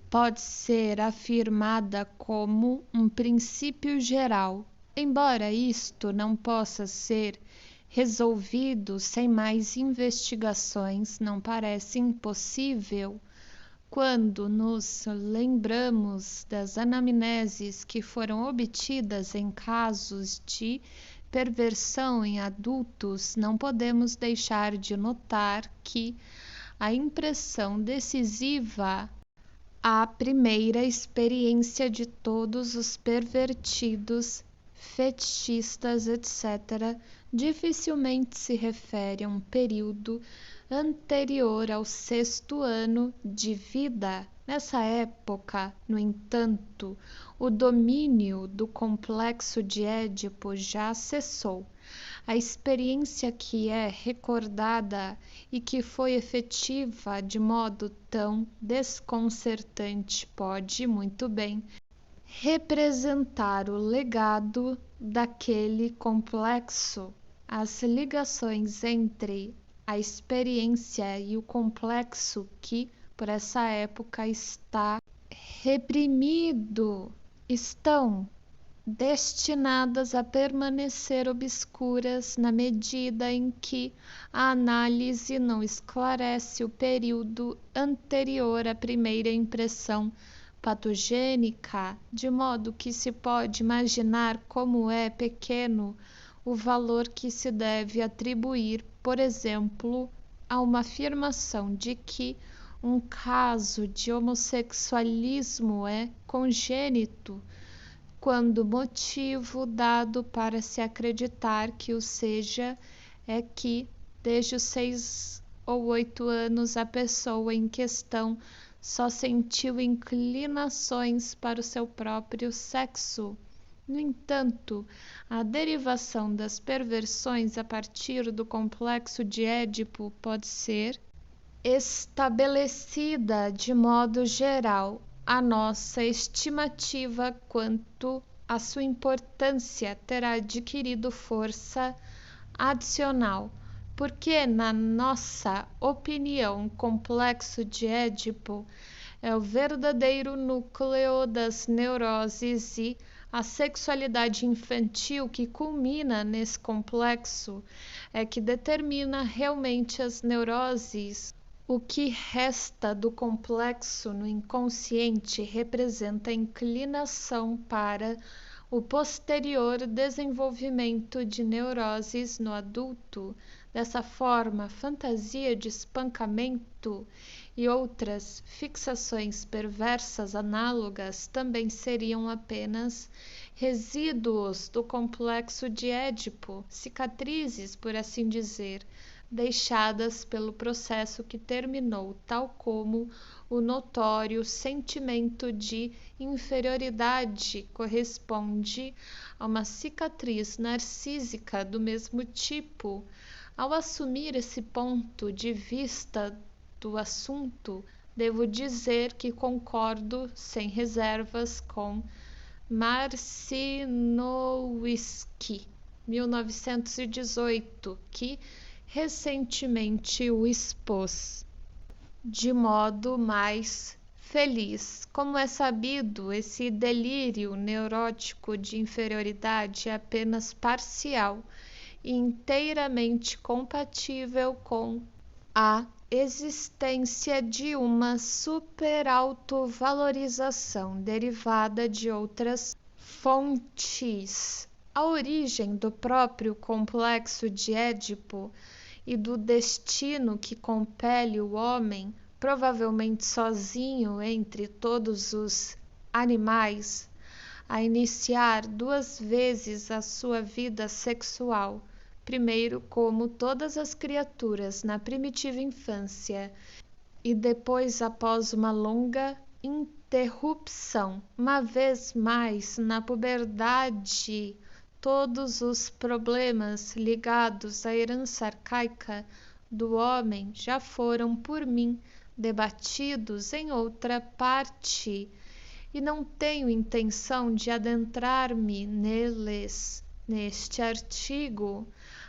pode ser afirmada como um princípio geral, embora isto não possa ser resolvido sem mais investigações, não parece impossível quando nos lembramos das anamneses que foram obtidas em casos de perversão em adultos, não podemos deixar de notar que a impressão decisiva, a primeira experiência de todos os pervertidos, fetichistas, etc., dificilmente se refere a um período anterior ao 6º ano de vida. Nessa época, no entanto, o domínio do complexo de Édipo já cessou. A experiência que é recordada e que foi efetiva de modo tão desconcertante pode muito bem representar o legado daquele complexo. As ligações entre a experiência e o complexo que, por essa época, está reprimido, estão destinadas a permanecer obscuras na medida em que a análise não esclarece o período anterior à primeira impressão patogênica, de modo que se pode imaginar como é pequeno o valor que se deve atribuir, por exemplo, a uma afirmação de que um caso de homossexualismo é congênito, quando o motivo dado para se acreditar que o seja é que, desde os 6 ou 8 anos, a pessoa em questão só sentiu inclinações para o seu próprio sexo. No entanto, a derivação das perversões a partir do complexo de Édipo pode ser estabelecida de modo geral. A nossa estimativa quanto à sua importância terá adquirido força adicional, porque, na nossa opinião, o complexo de Édipo é o verdadeiro núcleo das neuroses e a sexualidade infantil que culmina nesse complexo é que determina realmente as neuroses. O que resta do complexo no inconsciente representa a inclinação para o posterior desenvolvimento de neuroses no adulto. Dessa forma, a fantasia de espancamento e outras fixações perversas análogas também seriam apenas resíduos do complexo de Édipo, cicatrizes, por assim dizer, deixadas pelo processo que terminou, tal como o notório sentimento de inferioridade corresponde a uma cicatriz narcísica do mesmo tipo. Ao assumir esse ponto de vista do assunto, devo dizer que concordo sem reservas com Marcinowski, 1918, que recentemente o expôs de modo mais feliz. Como é sabido, esse delírio neurótico de inferioridade é apenas parcial e inteiramente compatível com a existência de uma superautovalorização derivada de outras fontes. A origem do próprio complexo de Édipo e do destino que compele o homem, provavelmente sozinho entre todos os animais, a iniciar 2 vezes a sua vida sexual, primeiro como todas as criaturas na primitiva infância e depois após uma longa interrupção, uma vez mais na puberdade. Todos os problemas ligados à herança arcaica do homem já foram por mim debatidos em outra parte e não tenho intenção de adentrar-me neles neste artigo.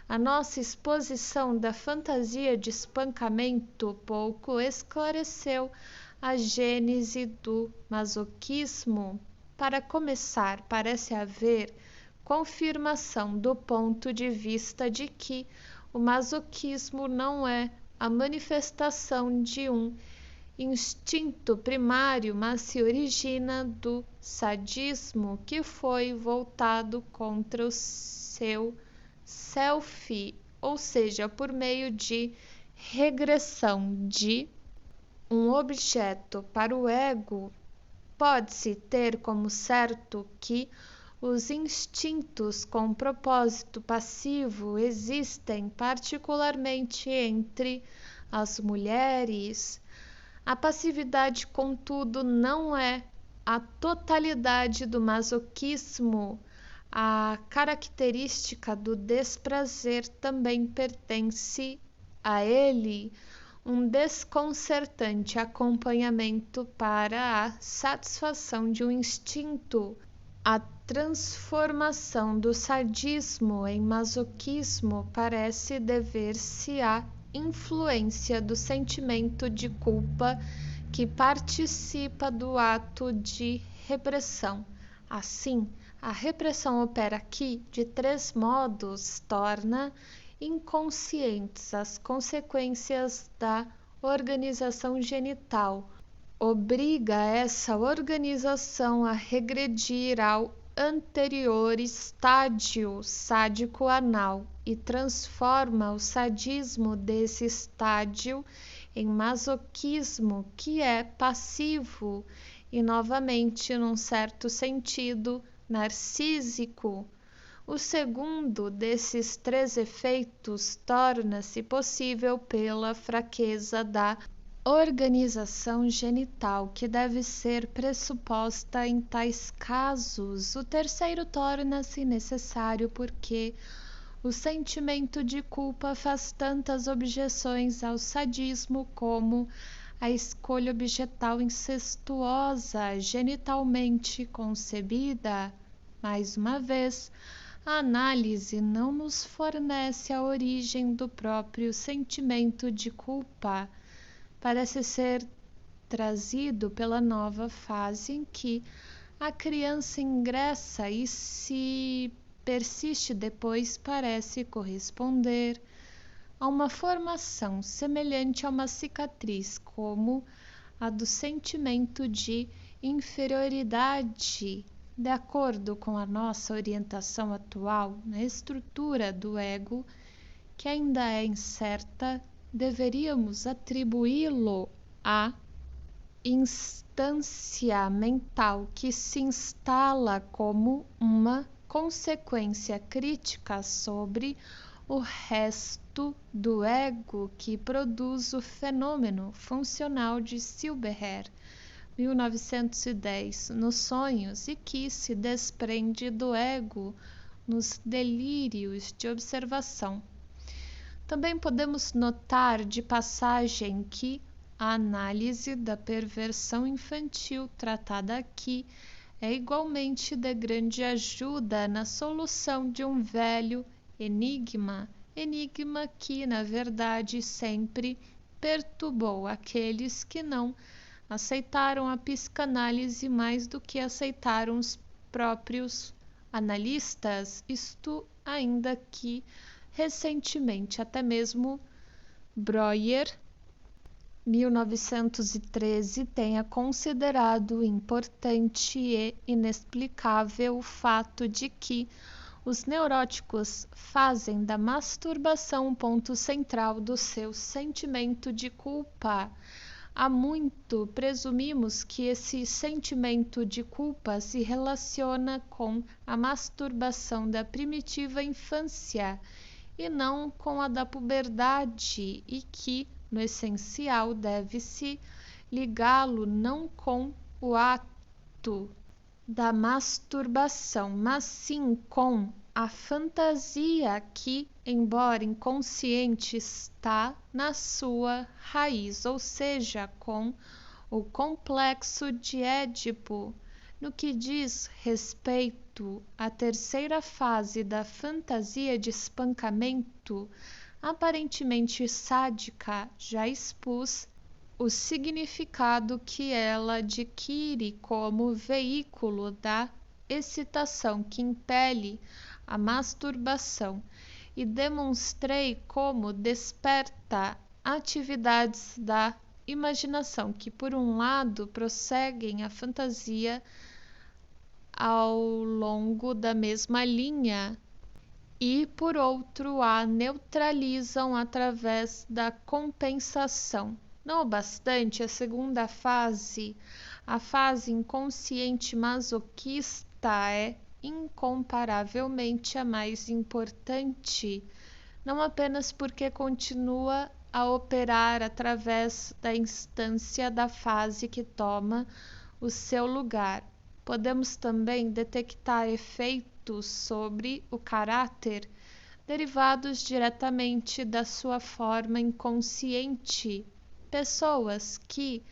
A nossa exposição da fantasia de espancamento pouco esclareceu a gênese do masoquismo. Para começar, parece haver confirmação do ponto de vista de que o masoquismo não é a manifestação de um instinto primário, mas se origina do sadismo, que foi voltado contra o seu self, ou seja, por meio de regressão de um objeto para o ego. Pode-se ter como certo que os instintos com propósito passivo existem particularmente entre as mulheres. A passividade, contudo, não é a totalidade do masoquismo. A característica do desprazer também pertence a ele, um desconcertante acompanhamento para a satisfação de um instinto. A transformação do sadismo em masoquismo parece dever-se à influência do sentimento de culpa que participa do ato de repressão. Assim, a repressão opera aqui de 3 modos: torna inconscientes as consequências da organização genital, obriga essa organização a regredir ao anterior estádio sádico anal e transforma o sadismo desse estádio em masoquismo, que é passivo e, novamente, num certo sentido, narcísico. O segundo desses 3 efeitos torna-se possível pela fraqueza da organização genital, que deve ser pressuposta em tais casos. O terceiro torna-se necessário porque o sentimento de culpa faz tantas objeções ao sadismo como a escolha objetal incestuosa genitalmente concebida. Mais uma vez, a análise não nos fornece a origem do próprio sentimento de culpa. Parece ser trazido pela nova fase em que a criança ingressa e, se persiste depois, parece corresponder a uma formação semelhante a uma cicatriz, como a do sentimento de inferioridade De acordo com a nossa orientação atual na estrutura do ego, que ainda é incerta, deveríamos atribuí-lo à instância mental que se instala como uma consequência crítica sobre o resto do ego que produz o fenômeno funcional de Silberberg, 1910, nos sonhos e que se desprende do ego nos delírios de observação. Também podemos notar de passagem que a análise da perversão infantil tratada aqui é igualmente de grande ajuda na solução de um velho enigma que, na verdade, sempre perturbou aqueles que não aceitaram a psicanálise mais do que aceitaram os próprios analistas, isto ainda que recentemente até mesmo Breuer, 1913, tenha considerado importante e inexplicável o fato de que os neuróticos fazem da masturbação um ponto central do seu sentimento de culpa. Há muito presumimos que esse sentimento de culpa se relaciona com a masturbação da primitiva infância e não com a da puberdade, e que, no essencial, deve-se ligá-lo não com o ato da masturbação, mas sim com a fantasia que, embora inconsciente, está na sua raiz, ou seja, com o complexo de Édipo. No que diz respeito à terceira fase da fantasia de espancamento, aparentemente sádica, já expus o significado que ela adquire como veículo da excitação que impele a masturbação e demonstrei como desperta atividades da imaginação que, por um lado, prosseguem a fantasia ao longo da mesma linha e, por outro, a neutralizam através da compensação. Não obstante, a segunda fase, a fase inconsciente masoquista, é incomparavelmente a mais importante, não apenas porque continua a operar através da instância da fase que toma o seu lugar. Podemos também detectar efeitos sobre o caráter derivados diretamente da sua forma inconsciente. Pessoas que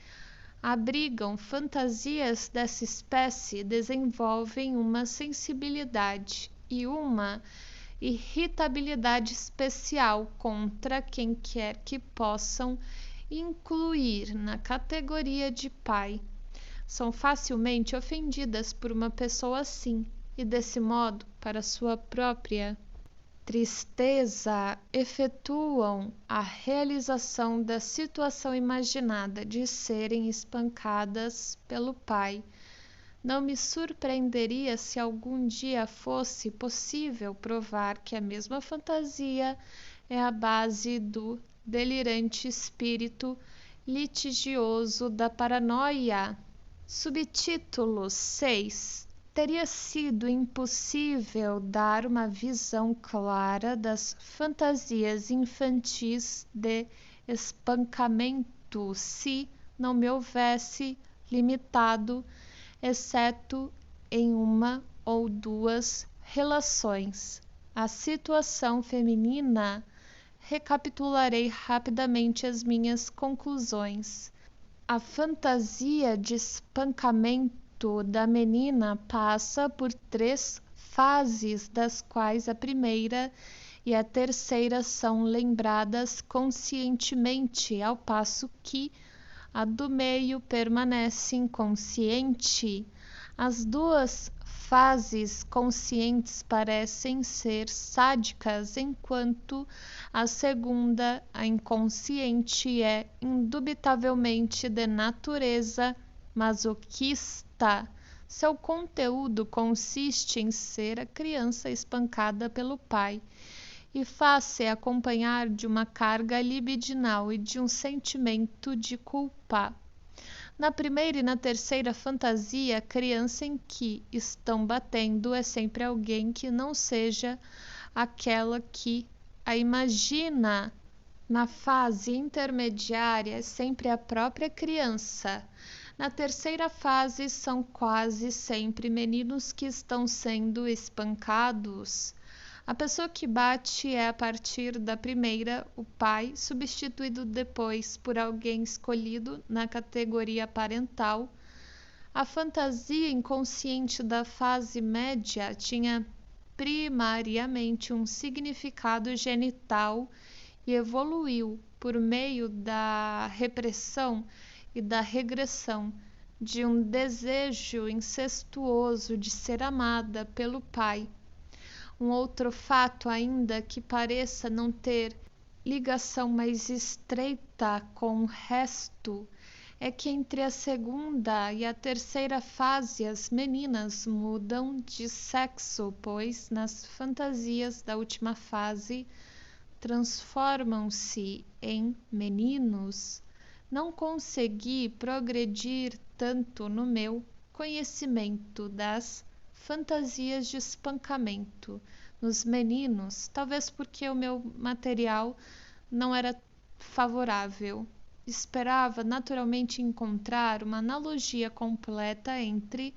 abrigam fantasias dessa espécie desenvolvem uma sensibilidade e uma irritabilidade especial contra quem quer que possam incluir na categoria de pai. São facilmente ofendidas por uma pessoa assim e, desse modo, para sua própria tristeza, efetuam a realização da situação imaginada de serem espancadas pelo pai. Não me surpreenderia se algum dia fosse possível provar que a mesma fantasia é a base do delirante espírito litigioso da paranoia. Subtítulo 6. Teria sido impossível dar uma visão clara das fantasias infantis de espancamento se não me houvesse limitado, exceto em uma ou duas relações, à situação feminina. Recapitularei rapidamente as minhas conclusões. A fantasia de espancamento da menina passa por 3 fases, das quais a primeira e a terceira são lembradas conscientemente, ao passo que a do meio permanece inconsciente. As 2 fases conscientes parecem ser sádicas, enquanto a segunda, a inconsciente, é indubitavelmente de natureza masoquista. Seu conteúdo consiste em ser a criança espancada pelo pai e faz-se acompanhar de uma carga libidinal e de um sentimento de culpa. Na primeira e na terceira fantasia, a criança em que estão batendo é sempre alguém que não seja aquela que a imagina. Na fase intermediária, é sempre a própria criança. Na terceira fase, são quase sempre meninos que estão sendo espancados. A pessoa que bate é, a partir da primeira, o pai, substituído depois por alguém escolhido na categoria parental. A fantasia inconsciente da fase média tinha primariamente um significado genital e evoluiu por meio da repressão e da regressão de um desejo incestuoso de ser amada pelo pai. Um outro fato, ainda que pareça não ter ligação mais estreita com o resto, é que entre a segunda e a terceira fase as meninas mudam de sexo, pois nas fantasias da última fase transformam-se em meninos. Não consegui progredir tanto no meu conhecimento das fantasias de espancamento nos meninos, talvez porque o meu material não era favorável. Esperava naturalmente encontrar uma analogia completa entre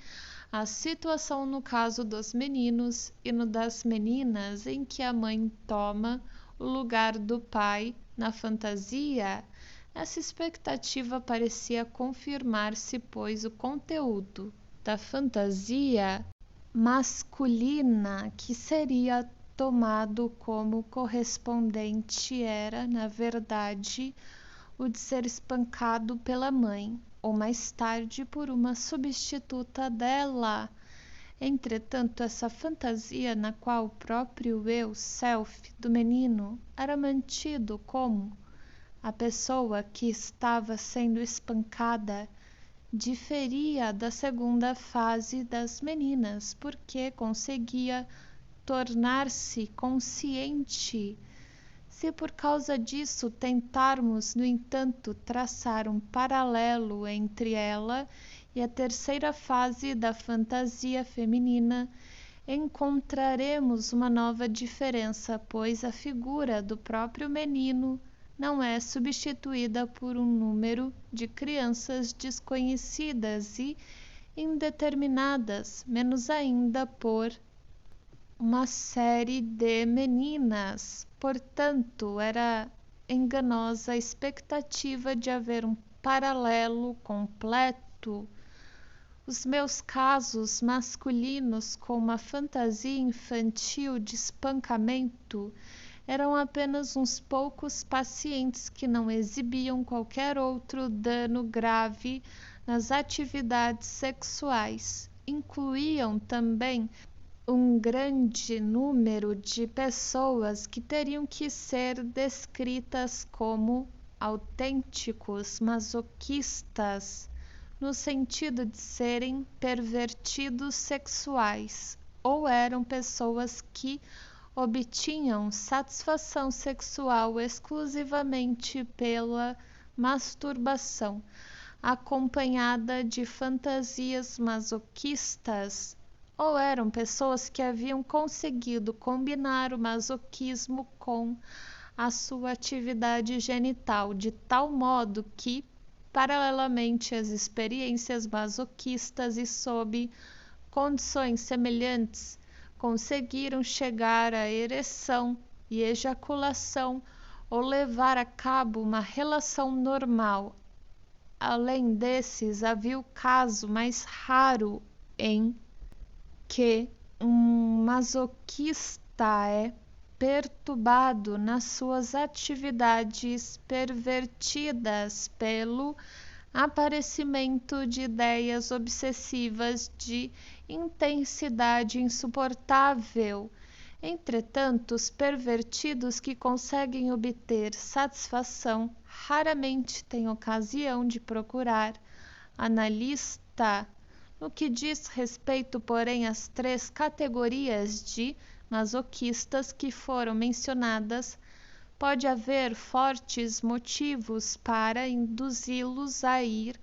a situação no caso dos meninos e no das meninas, em que a mãe toma o lugar do pai na fantasia. Essa expectativa parecia confirmar-se, pois o conteúdo da fantasia masculina que seria tomado como correspondente era, na verdade, o de ser espancado pela mãe, ou mais tarde por uma substituta dela. Entretanto, essa fantasia na qual o próprio eu, self, do menino era mantido como a pessoa que estava sendo espancada, diferia da segunda fase das meninas, porque conseguia tornar-se consciente. Se por causa disso tentarmos, no entanto, traçar um paralelo entre ela e a terceira fase da fantasia feminina, encontraremos uma nova diferença, pois a figura do próprio menino não é substituída por um número de crianças desconhecidas e indeterminadas, menos ainda por uma série de meninas. Portanto, era enganosa a expectativa de haver um paralelo completo. Os meus casos masculinos com uma fantasia infantil de espancamento eram apenas uns poucos pacientes que não exibiam qualquer outro dano grave nas atividades sexuais. Incluíam também um grande número de pessoas que teriam que ser descritas como autênticos masoquistas, no sentido de serem pervertidos sexuais, ou eram pessoas que obtinham satisfação sexual exclusivamente pela masturbação, acompanhada de fantasias masoquistas, ou eram pessoas que haviam conseguido combinar o masoquismo com a sua atividade genital, de tal modo que, paralelamente às experiências masoquistas e sob condições semelhantes, conseguiram chegar à ereção e ejaculação ou levar a cabo uma relação normal. Além desses, havia o caso mais raro em que um masoquista é perturbado nas suas atividades pervertidas pelo aparecimento de ideias obsessivas de intensidade insuportável. Entretanto, os pervertidos que conseguem obter satisfação raramente têm ocasião de procurar analista No que diz respeito, porém, às 3 categorias de masoquistas que foram mencionadas, pode haver fortes motivos para induzi-los a ir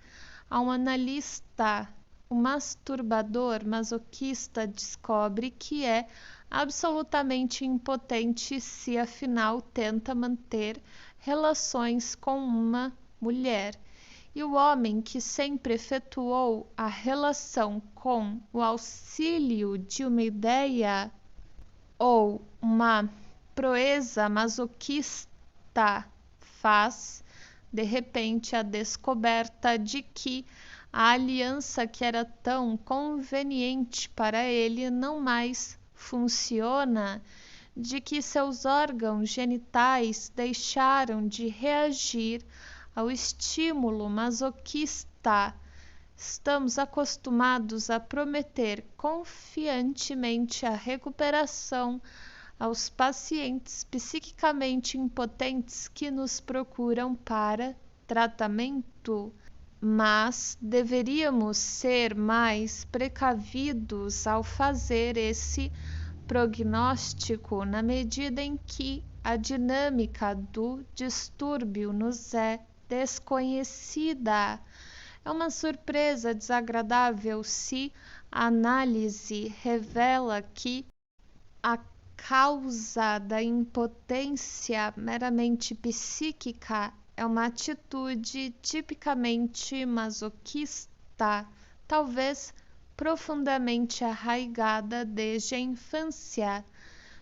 a um analista. O masturbador masoquista descobre que é absolutamente impotente se afinal tenta manter relações com uma mulher. E o homem que sempre efetuou a relação com o auxílio de uma ideia ou uma proeza masoquista faz, de repente, a descoberta de que a aliança que era tão conveniente para ele não mais funciona, de que seus órgãos genitais deixaram de reagir ao estímulo masoquista. Estamos acostumados a prometer confiantemente a recuperação aos pacientes psiquicamente impotentes que nos procuram para tratamento, mas deveríamos ser mais precavidos ao fazer esse prognóstico na medida em que a dinâmica do distúrbio nos é desconhecida. É uma surpresa desagradável se a análise revela que a causa da impotência meramente psíquica é uma atitude tipicamente masoquista, talvez profundamente arraigada desde a infância.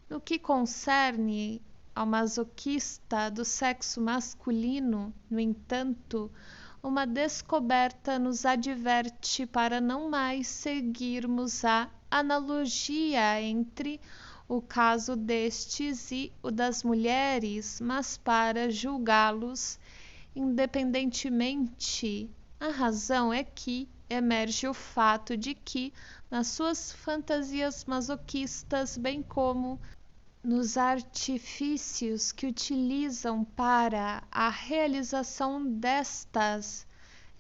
No que concerne ao masoquista do sexo masculino, no entanto, uma descoberta nos adverte para não mais seguirmos a analogia entre o caso destes e o das mulheres, mas para julgá-los independentemente. A razão é que emerge o fato de que, nas suas fantasias masoquistas, bem como nos artifícios que utilizam para a realização destas,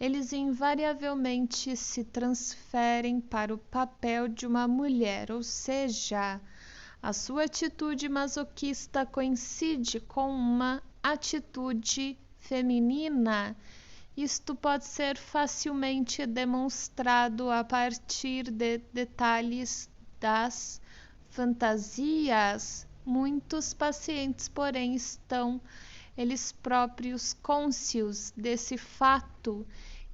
eles invariavelmente se transferem para o papel de uma mulher, ou seja, a sua atitude masoquista coincide com uma atitude feminina. Isto pode ser facilmente demonstrado a partir de detalhes das fantasias. Muitos pacientes, porém, estão eles próprios cônscios desse fato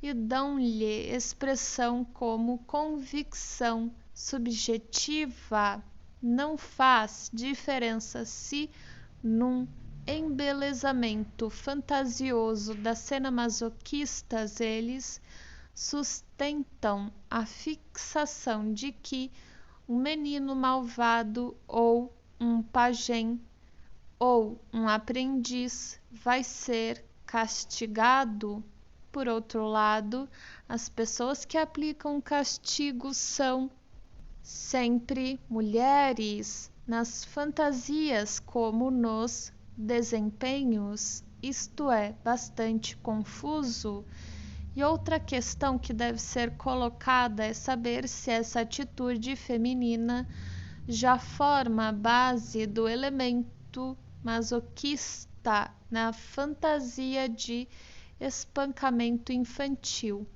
e dão-lhe expressão como convicção subjetiva. Não faz diferença se, num embelezamento fantasioso da cena masoquista, eles sustentam a fixação de que um menino malvado ou um pajem ou um aprendiz vai ser castigado. Por outro lado, as pessoas que aplicam castigo são sempre mulheres. Nas fantasias como nos desempenhos, isto é bastante confuso. E outra questão que deve ser colocada é saber se essa atitude feminina já forma a base do elemento masoquista na fantasia de espancamento infantil.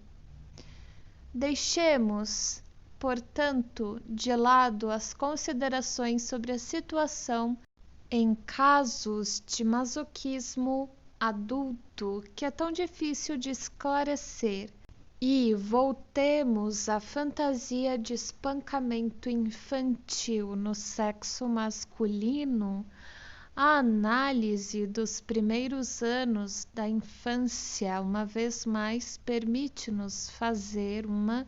Deixemos, portanto, de lado as considerações sobre a situação em casos de masoquismo adulto, que é tão difícil de esclarecer, e voltemos à fantasia de espancamento infantil no sexo masculino. A análise dos primeiros anos da infância, uma vez mais, permite-nos fazer uma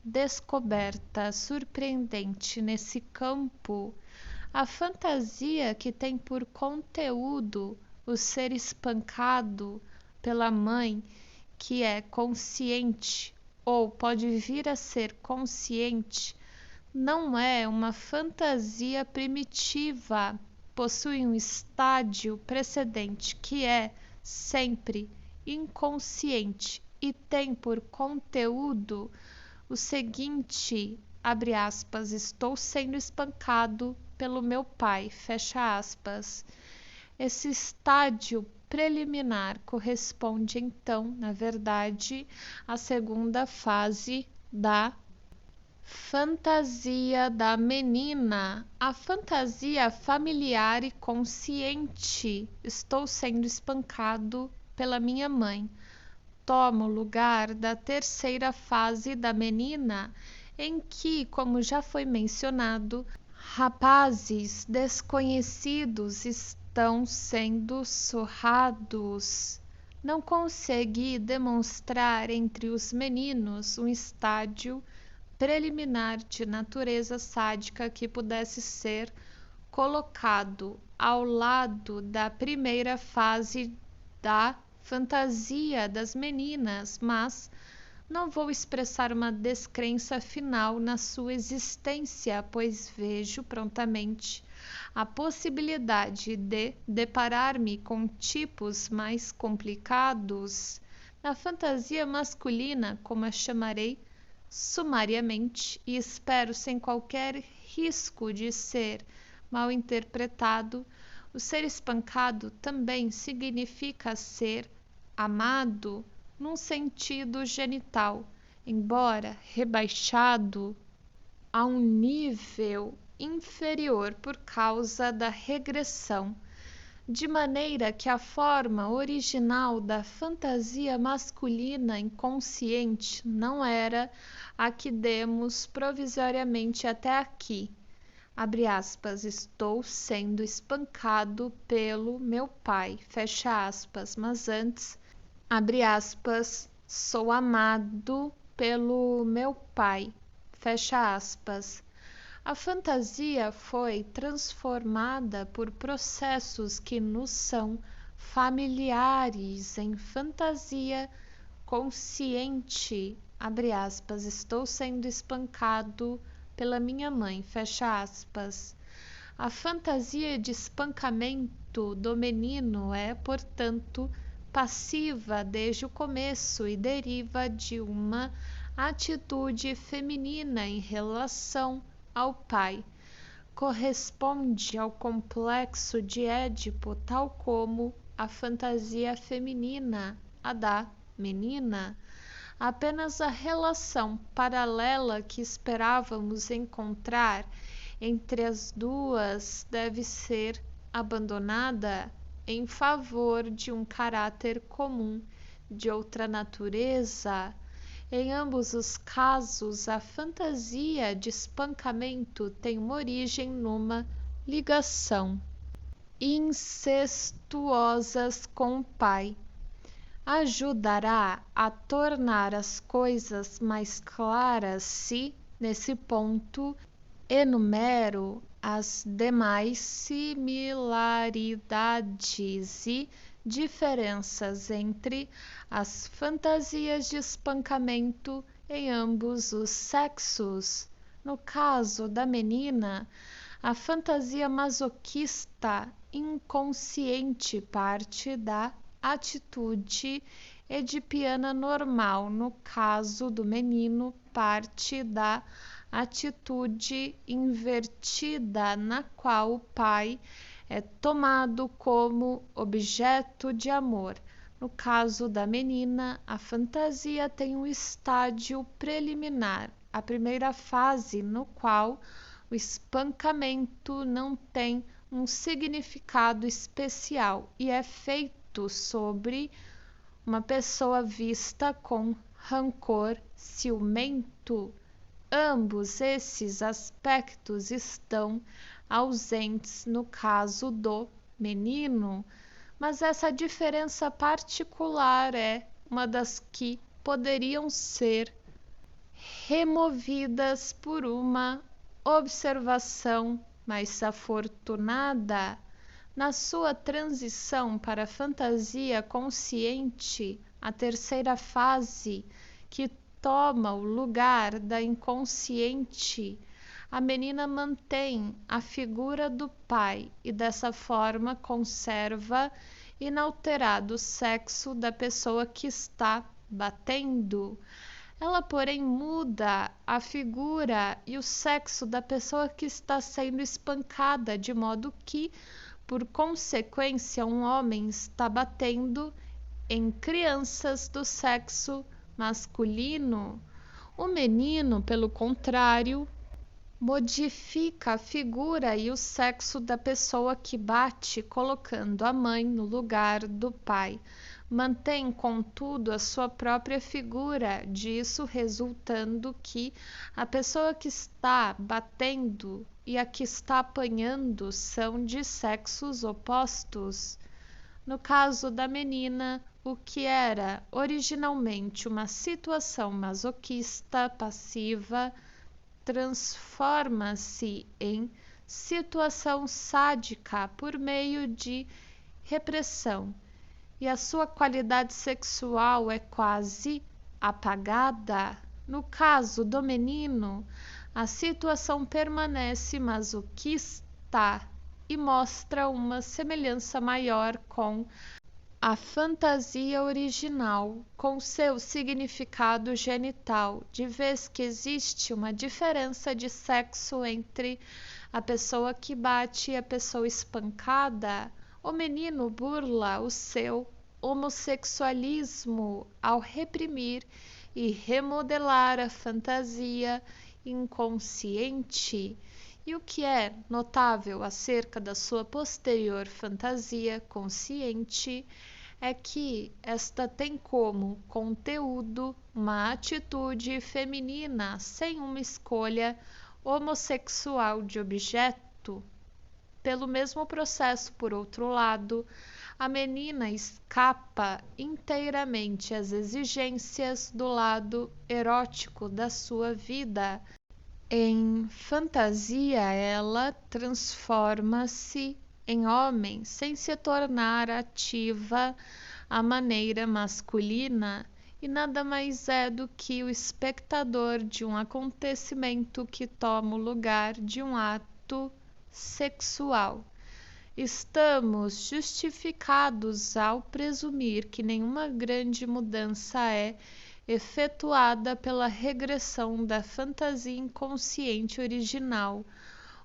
descoberta surpreendente nesse campo. A fantasia que tem por conteúdo o ser espancado pela mãe, que é consciente ou pode vir a ser consciente, não é uma fantasia primitiva, possui um estádio precedente que é sempre inconsciente e tem por conteúdo o seguinte, abre aspas, estou sendo espancado pelo meu pai, fecha aspas. Esse estágio preliminar corresponde, então, na verdade, à segunda fase da fantasia da menina, a fantasia familiar e consciente. Estou sendo espancado pela minha mãe. Toma o lugar da terceira fase da menina, em que, como já foi mencionado, rapazes desconhecidos estão sendo surrados. Não consegui demonstrar entre os meninos um estágio preliminar de natureza sádica que pudesse ser colocado ao lado da primeira fase da fantasia das meninas, mas não vou expressar uma descrença final na sua existência, pois vejo prontamente a possibilidade de deparar-me com tipos mais complicados na fantasia masculina, como a chamarei sumariamente, e espero sem qualquer risco de ser mal interpretado. O ser espancado também significa ser amado num sentido genital, embora rebaixado a um nível inferior por causa da regressão, de maneira que a forma original da fantasia masculina inconsciente não era a que demos provisoriamente até aqui. Abre aspas, estou sendo espancado pelo meu pai, fecha aspas, mas antes, abre aspas, sou amado pelo meu pai, fecha aspas. A fantasia foi transformada por processos que nos são familiares em fantasia consciente, abre aspas, estou sendo espancado pela minha mãe, fecha aspas. A fantasia de espancamento do menino é, portanto, passiva desde o começo e deriva de uma atitude feminina em relação ao pai. Corresponde ao complexo de Édipo, tal como a fantasia feminina, a da menina. Apenas a relação paralela que esperávamos encontrar entre as duas deve ser abandonada em favor de um caráter comum de outra natureza. Em ambos os casos, a fantasia de espancamento tem uma origem numa ligação incestuosas com o pai. Ajudará a tornar as coisas mais claras se, nesse ponto, enumero as demais similaridades e diferenças entre as fantasias de espancamento em ambos os sexos. No caso da menina, a fantasia masoquista inconsciente parte da atitude edipiana normal. No caso do menino, parte da atitude invertida, na qual o pai é tomado como objeto de amor. No caso da menina, a fantasia tem um estágio preliminar, a primeira fase, no qual o espancamento não tem um significado especial e é feito sobre uma pessoa vista com rancor ciumento. Ambos esses aspectos estão ausentes no caso do menino, mas essa diferença particular é uma das que poderiam ser removidas por uma observação mais afortunada. Na sua transição para a fantasia consciente, a terceira fase, que toma o lugar da inconsciente, a menina mantém a figura do pai e dessa forma conserva inalterado o sexo da pessoa que está batendo. Ela, porém, muda a figura e o sexo da pessoa que está sendo espancada, de modo que, por consequência, um homem está batendo em crianças do sexo masculino. O menino, pelo contrário, modifica a figura e o sexo da pessoa que bate, colocando a mãe no lugar do pai. Mantém, contudo, a sua própria figura, disso resultando que a pessoa que está batendo e a que está apanhando são de sexos opostos. No caso da menina, o que era originalmente uma situação masoquista passiva transforma-se em situação sádica por meio de repressão, e a sua qualidade sexual é quase apagada. No caso do menino, a situação permanece masoquista e mostra uma semelhança maior com a fantasia original, com seu significado genital, de vez que existe uma diferença de sexo entre a pessoa que bate e a pessoa espancada. O menino burla o seu homossexualismo ao reprimir e remodelar a fantasia inconsciente. E o que é notável acerca da sua posterior fantasia consciente é que esta tem como conteúdo uma atitude feminina sem uma escolha homossexual de objeto. Pelo mesmo processo, por outro lado, a menina escapa inteiramente às exigências do lado erótico da sua vida. Em fantasia, ela transforma-se em homem sem se tornar ativa à maneira masculina e nada mais é do que o espectador de um acontecimento que toma o lugar de um ato sexual. Estamos justificados ao presumir que nenhuma grande mudança é efetuada pela regressão da fantasia inconsciente original.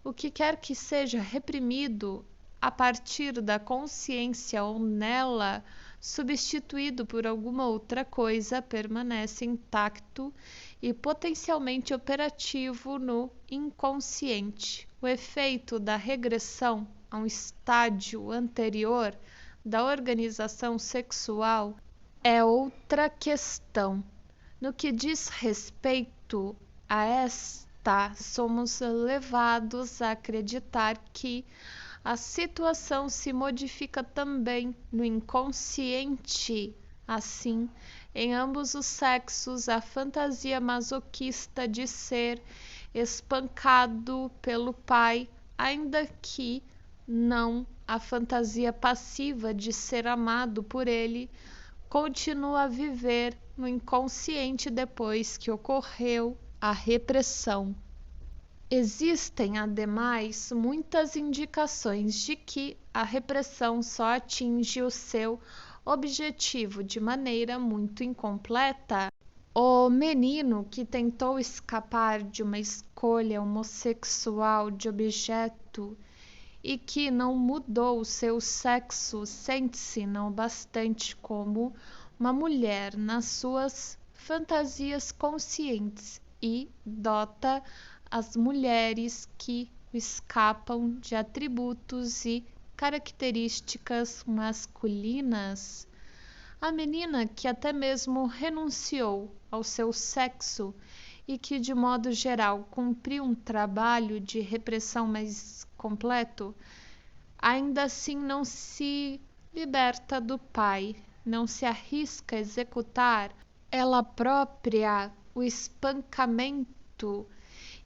O que quer que seja reprimido a partir da consciência ou nela substituído por alguma outra coisa permanece intacto e potencialmente operativo no inconsciente. O efeito da regressão a um estágio anterior da organização sexual é outra questão. No que diz respeito a esta, somos levados a acreditar que a situação se modifica também no inconsciente. Assim, em ambos os sexos, a fantasia masoquista de ser espancado pelo pai, ainda que não a fantasia passiva de ser amado por ele, continua a viver no inconsciente depois que ocorreu a repressão. Existem, ademais, muitas indicações de que a repressão só atinge o seu objetivo de maneira muito incompleta. O menino que tentou escapar de uma escolha homossexual de objeto e que não mudou o seu sexo sente-se não bastante como uma mulher nas suas fantasias conscientes e dota as mulheres que escapam de atributos e características masculinas. A menina que até mesmo renunciou ao seu sexo e que, de modo geral, cumpriu um trabalho de repressão mais completo, ainda assim não se liberta do pai, não se arrisca a executar ela própria o espancamento,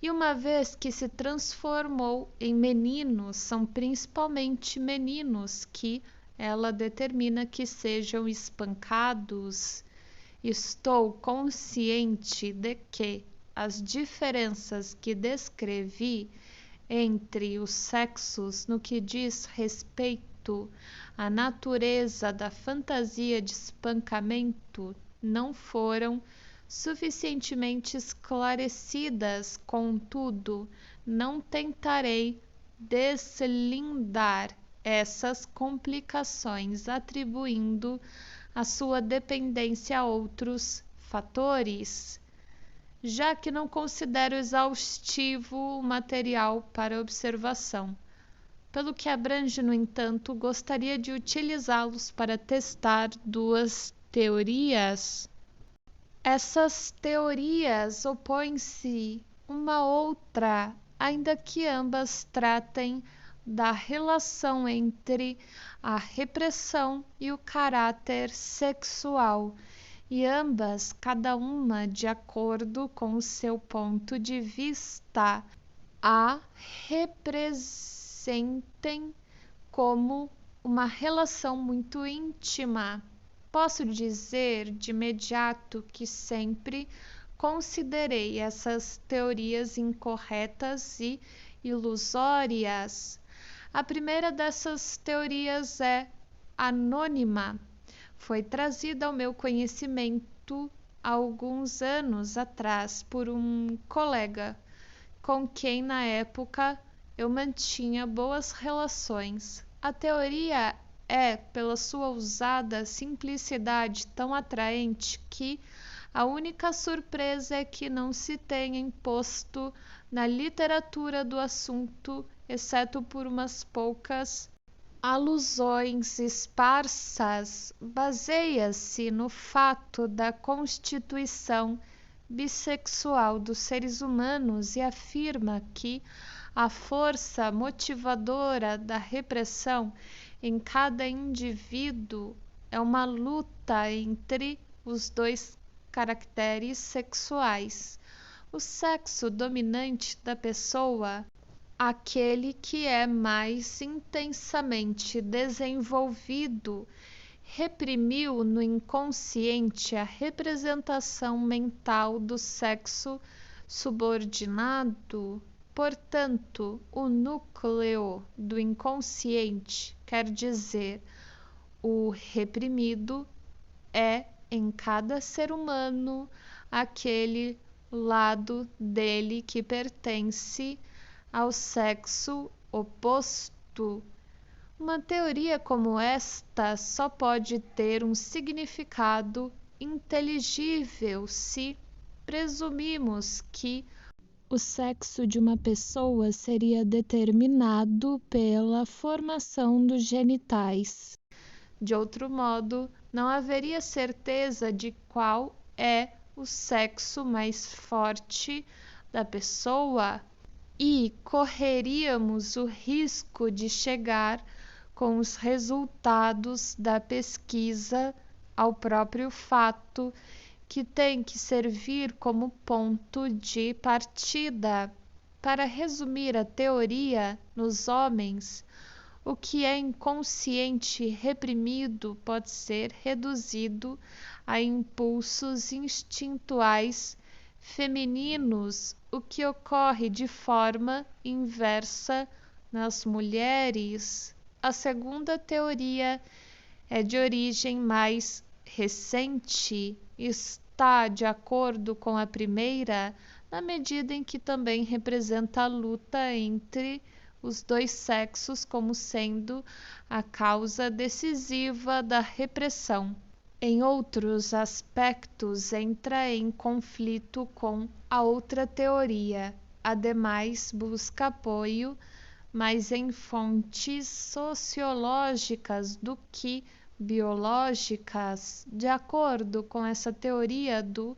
e uma vez que se transformou em menino, são principalmente meninos que ela determina que sejam espancados. Estou consciente de que as diferenças que descrevi entre os sexos no que diz respeito à natureza da fantasia de espancamento não foram suficientemente esclarecidas, contudo, não tentarei deslindar essas complicações atribuindo a sua dependência a outros fatores, já que não considero exaustivo o material para observação. Pelo que abrange, no entanto, gostaria de utilizá-los para testar duas teorias. Essas teorias opõem-se uma à outra, ainda que ambas tratem da relação entre a repressão e o caráter sexual, e ambas, cada uma de acordo com o seu ponto de vista, a representem como uma relação muito íntima. Posso dizer de imediato que sempre considerei essas teorias incorretas e ilusórias. A primeira dessas teorias é anônima. Foi trazida ao meu conhecimento há alguns anos atrás por um colega com quem na época eu mantinha boas relações. A teoria é, pela sua ousada simplicidade, tão atraente que a única surpresa é que não se tenha imposto na literatura do assunto, exceto por umas poucas alusões esparsas. Baseia-se no fato da constituição bissexual dos seres humanos e afirma que a força motivadora da repressão em cada indivíduo é uma luta entre os dois caracteres sexuais. O sexo dominante da pessoa, aquele que é mais intensamente desenvolvido, reprimiu no inconsciente a representação mental do sexo subordinado. Portanto, o núcleo do inconsciente, quer dizer, o reprimido, é em cada ser humano aquele lado dele que pertence ao sexo oposto. Uma teoria como esta só pode ter um significado inteligível se presumimos que o sexo de uma pessoa seria determinado pela formação dos genitais. De outro modo, não haveria certeza de qual é o sexo mais forte da pessoa e correríamos o risco de chegar com os resultados da pesquisa ao próprio fato que tem que servir como ponto de partida. Para resumir a teoria, nos homens, o que é inconsciente reprimido pode ser reduzido a impulsos instintuais femininos, o que ocorre de forma inversa nas mulheres. A segunda teoria é de origem mais recente, está de acordo com a primeira, na medida em que também representa a luta entre os dois sexos como sendo a causa decisiva da repressão. Em outros aspectos, entra em conflito com a outra teoria. Ademais, busca apoio mais em fontes sociológicas do que biológicas. De acordo com essa teoria do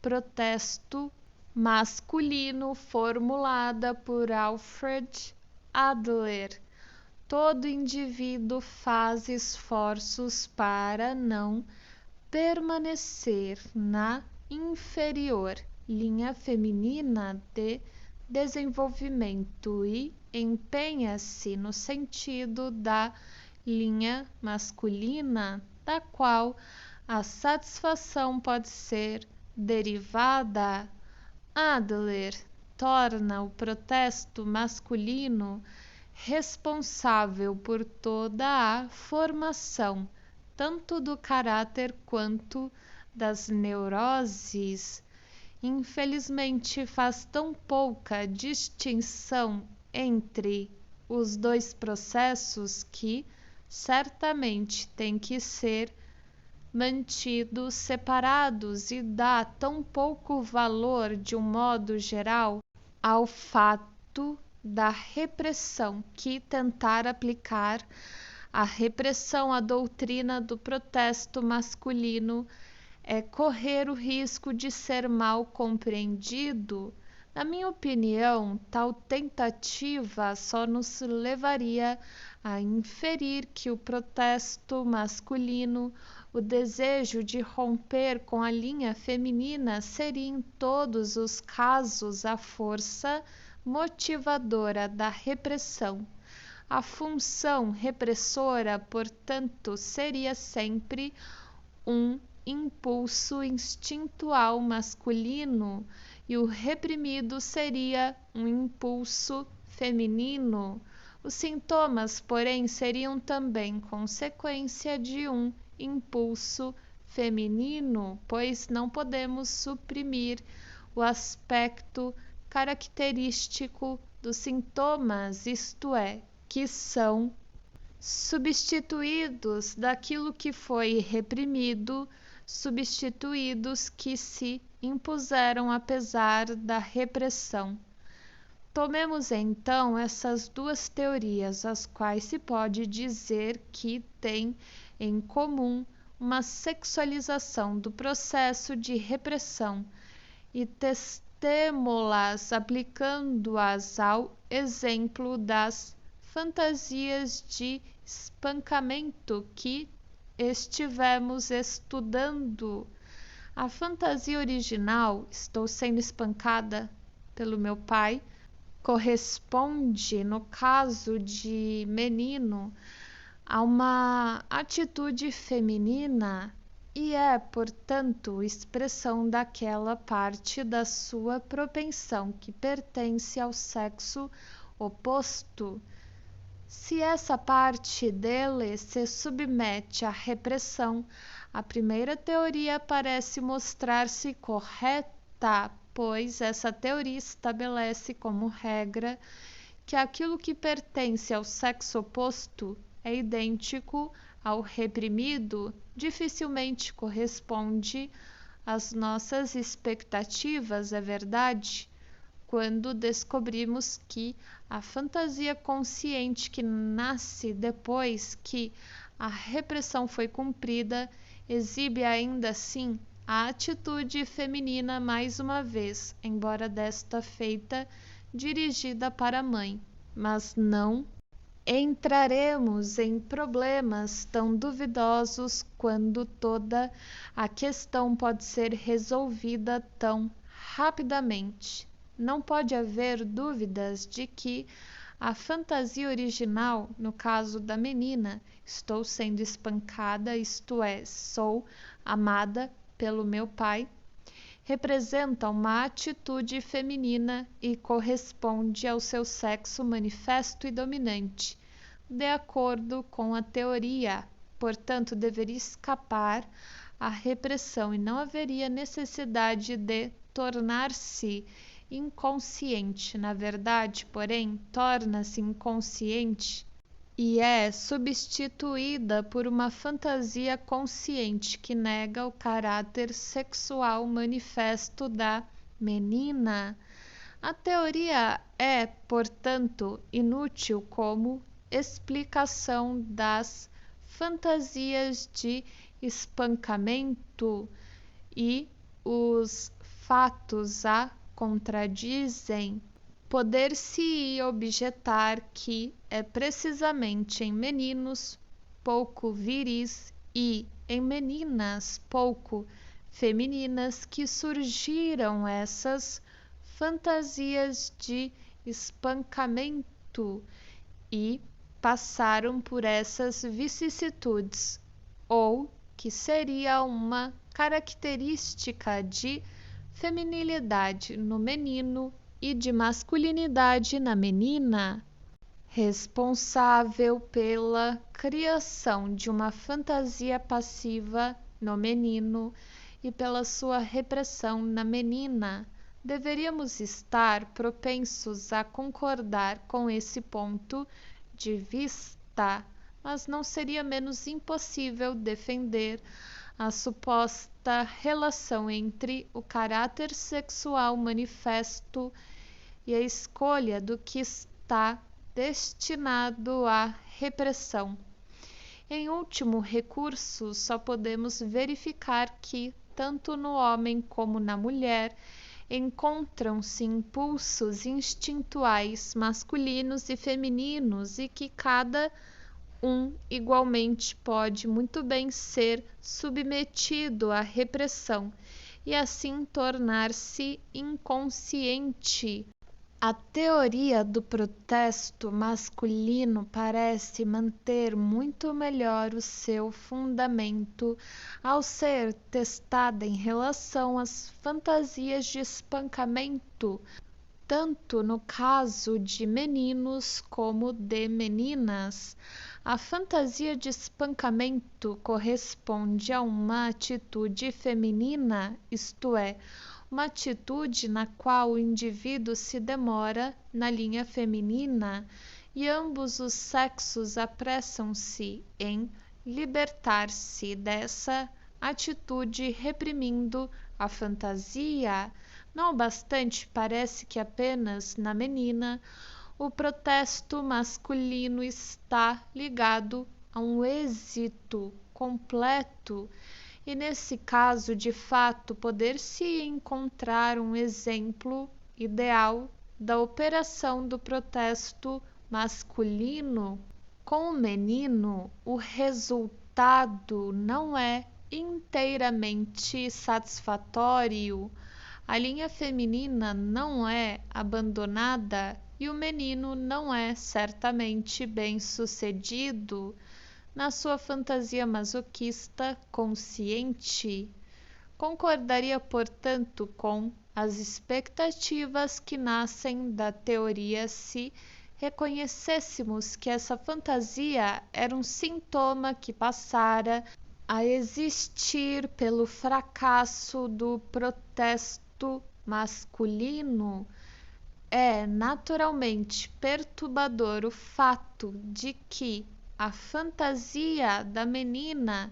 protesto masculino formulada por Alfred Adler, todo indivíduo faz esforços para não permanecer na inferior linha feminina de desenvolvimento e empenha-se no sentido da linha masculina, da qual a satisfação pode ser derivada. Adler torna o protesto masculino responsável por toda a formação, tanto do caráter quanto das neuroses, infelizmente faz tão pouca distinção entre os dois processos que certamente têm que ser mantidos separados e dá tão pouco valor, de um modo geral, ao fato da repressão, que tentar aplicar a repressão à doutrina do protesto masculino é correr o risco de ser mal compreendido. Na minha opinião, tal tentativa só nos levaria a inferir que o protesto masculino, o desejo de romper com a linha feminina, seria em todos os casos a força motivadora da repressão. A função repressora, portanto, seria sempre um impulso instintual masculino e o reprimido seria um impulso feminino. Os sintomas, porém, seriam também consequência de um impulso feminino, pois não podemos suprimir o aspecto característico dos sintomas, isto é, que são substituídos daquilo que foi reprimido, substituídos que se impuseram apesar da repressão. Tomemos então essas duas teorias, as quais se pode dizer que têm em comum uma sexualização do processo de repressão, e testemo-las aplicando-as ao exemplo das fantasias de espancamento que estivemos estudando. A fantasia original, estou sendo espancada pelo meu pai, corresponde, no caso de menino, a uma atitude feminina e é, portanto, expressão daquela parte da sua propensão que pertence ao sexo oposto. Se essa parte dele se submete à repressão, a primeira teoria parece mostrar-se correta, pois essa teoria estabelece como regra que aquilo que pertence ao sexo oposto é idêntico ao reprimido, dificilmente corresponde às nossas expectativas, é verdade? Quando descobrimos que a fantasia consciente que nasce depois que a repressão foi cumprida exibe ainda assim a atitude feminina mais uma vez, embora desta feita dirigida para a mãe, mas não entraremos em problemas tão duvidosos quando toda a questão pode ser resolvida tão rapidamente. Não pode haver dúvidas de que a fantasia original, no caso da menina, estou sendo espancada, isto é, sou amada pelo meu pai, representa uma atitude feminina e corresponde ao seu sexo manifesto e dominante, de acordo com a teoria. Portanto, deveria escapar à repressão e não haveria necessidade de tornar-se inconsciente. Na verdade, porém, torna-se inconsciente e é substituída por uma fantasia consciente que nega o caráter sexual manifesto da menina. A teoria é, portanto, inútil como explicação das fantasias de espancamento e os fatos a contradizem. Poder-se objetar que é precisamente em meninos pouco viris e em meninas pouco femininas que surgiram essas fantasias de espancamento e passaram por essas vicissitudes, ou que seria uma característica de feminilidade no menino e de masculinidade na menina, responsável pela criação de uma fantasia passiva no menino e pela sua repressão na menina. Deveríamos estar propensos a concordar com esse ponto de vista, mas não seria menos impossível defender a suposta relação entre o caráter sexual manifesto e a escolha do que está destinado à repressão. Em último recurso, só podemos verificar que, tanto no homem como na mulher, encontram-se impulsos instintuais masculinos e femininos e que cada igualmente pode muito bem ser submetido à repressão e assim tornar-se inconsciente. A teoria do protesto masculino parece manter muito melhor o seu fundamento ao ser testada em relação às fantasias de espancamento, tanto no caso de meninos como de meninas. A fantasia de espancamento corresponde a uma atitude feminina, isto é, uma atitude na qual o indivíduo se demora na linha feminina e ambos os sexos apressam-se em libertar-se dessa atitude, reprimindo a fantasia. Não obstante, parece que apenas na menina o protesto masculino está ligado a um êxito completo, e nesse caso, de fato, poder-se encontrar um exemplo ideal da operação do protesto masculino. Com o menino, o resultado não é inteiramente satisfatório. A linha feminina não é abandonada e o menino não é certamente bem-sucedido na sua fantasia masoquista consciente. Concordaria, portanto, com as expectativas que nascem da teoria se reconhecêssemos que essa fantasia era um sintoma que passara a existir pelo fracasso do protesto masculino. É naturalmente perturbador o fato de que a fantasia da menina,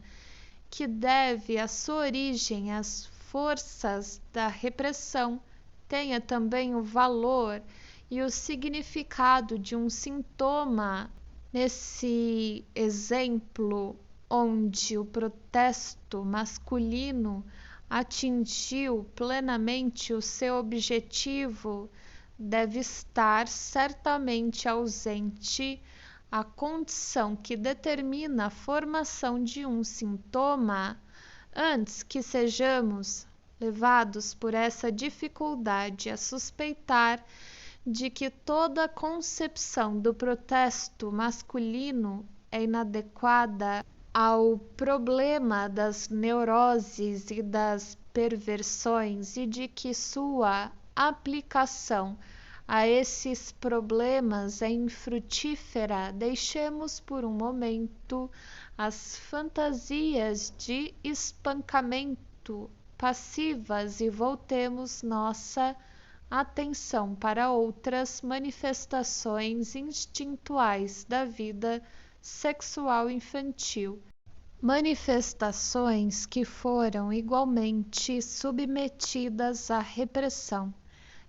que deve a sua origem às forças da repressão, tenha também o valor e o significado de um sintoma. Nesse exemplo, onde o protesto masculino atingiu plenamente o seu objetivo, deve estar certamente ausente a condição que determina a formação de um sintoma. Antes que sejamos levados por essa dificuldade a suspeitar de que toda a concepção do protesto masculino é inadequada ao problema das neuroses e das perversões e de que sua aplicação a esses problemas é infrutífera, deixemos por um momento as fantasias de espancamento passivas e voltemos nossa atenção para outras manifestações instintuais da vida sexual infantil, manifestações que foram igualmente submetidas à repressão.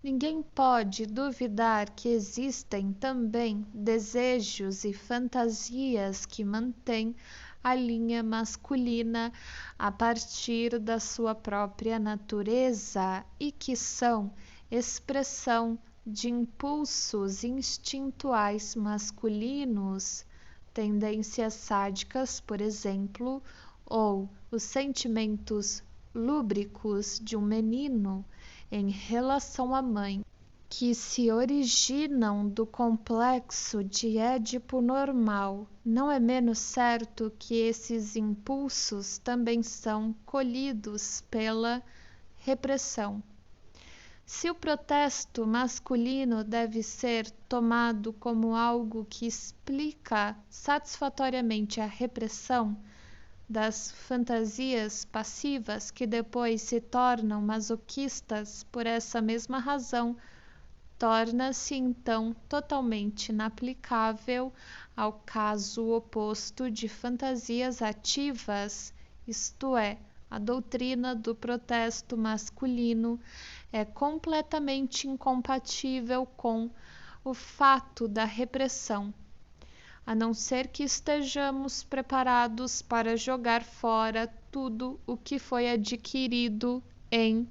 Ninguém pode duvidar que existem também desejos e fantasias que mantêm a linha masculina a partir da sua própria natureza e que são expressão de impulsos instintuais masculinos, tendências sádicas, por exemplo, ou os sentimentos lúbricos de um menino em relação à mãe, que se originam do complexo de Édipo normal. Não é menos certo que esses impulsos também são colhidos pela repressão. Se o protesto masculino deve ser tomado como algo que explica satisfatoriamente a repressão, das fantasias passivas que depois se tornam masoquistas por essa mesma razão, torna-se então totalmente inaplicável ao caso oposto de fantasias ativas, isto é, a doutrina do protesto masculino é completamente incompatível com o fato da repressão, a não ser que estejamos preparados para jogar fora tudo o que foi adquirido em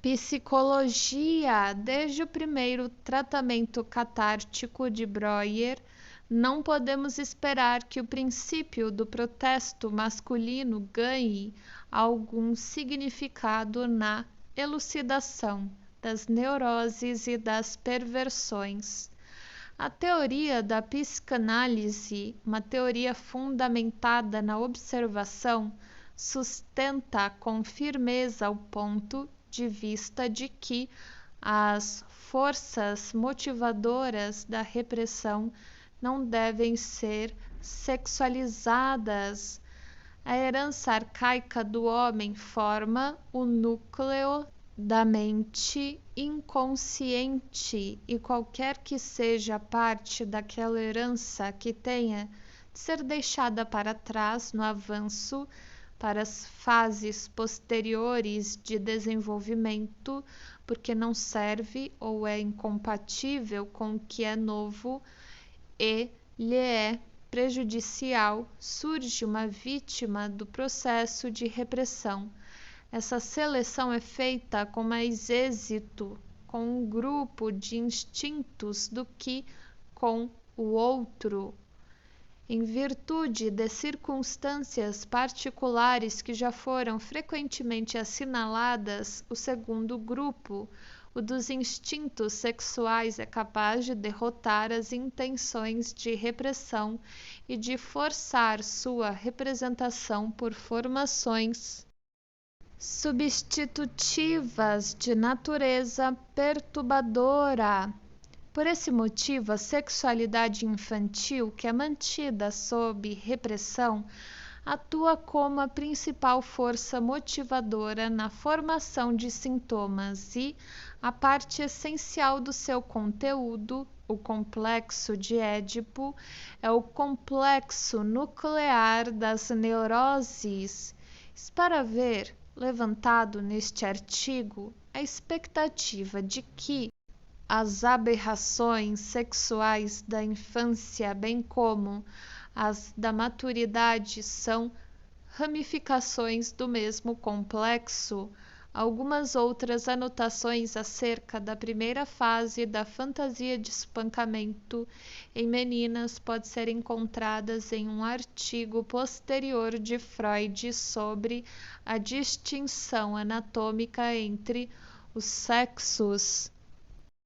psicologia. Desde o primeiro tratamento catártico de Breuer, não podemos esperar que o princípio do protesto masculino ganhe algum significado na elucidação das neuroses e das perversões. A teoria da psicanálise, uma teoria fundamentada na observação, sustenta com firmeza o ponto de vista de que as forças motivadoras da repressão não devem ser sexualizadas. A herança arcaica do homem forma o núcleo da mente inconsciente, e qualquer que seja a parte daquela herança que tenha de ser deixada para trás no avanço para as fases posteriores de desenvolvimento, porque não serve ou é incompatível com o que é novo e lhe é prejudicial, surge uma vítima do processo de repressão. Essa seleção é feita com mais êxito com um grupo de instintos do que com o outro, em virtude de circunstâncias particulares que já foram frequentemente assinaladas. O segundo grupo, o dos instintos sexuais, é capaz de derrotar as intenções de repressão e de forçar sua representação por formações substitutivas de natureza perturbadora. Por esse motivo, a sexualidade infantil, que é mantida sob repressão, atua como a principal força motivadora na formação de sintomas e a parte essencial do seu conteúdo. O complexo de Édipo é o complexo nuclear das neuroses. Para ver levantado neste artigo a expectativa de que as aberrações sexuais da infância, bem como as da maturidade, são ramificações do mesmo complexo. Algumas outras anotações acerca da primeira fase da fantasia de espancamento em meninas podem ser encontradas em um artigo posterior de Freud sobre a distinção anatômica entre os sexos.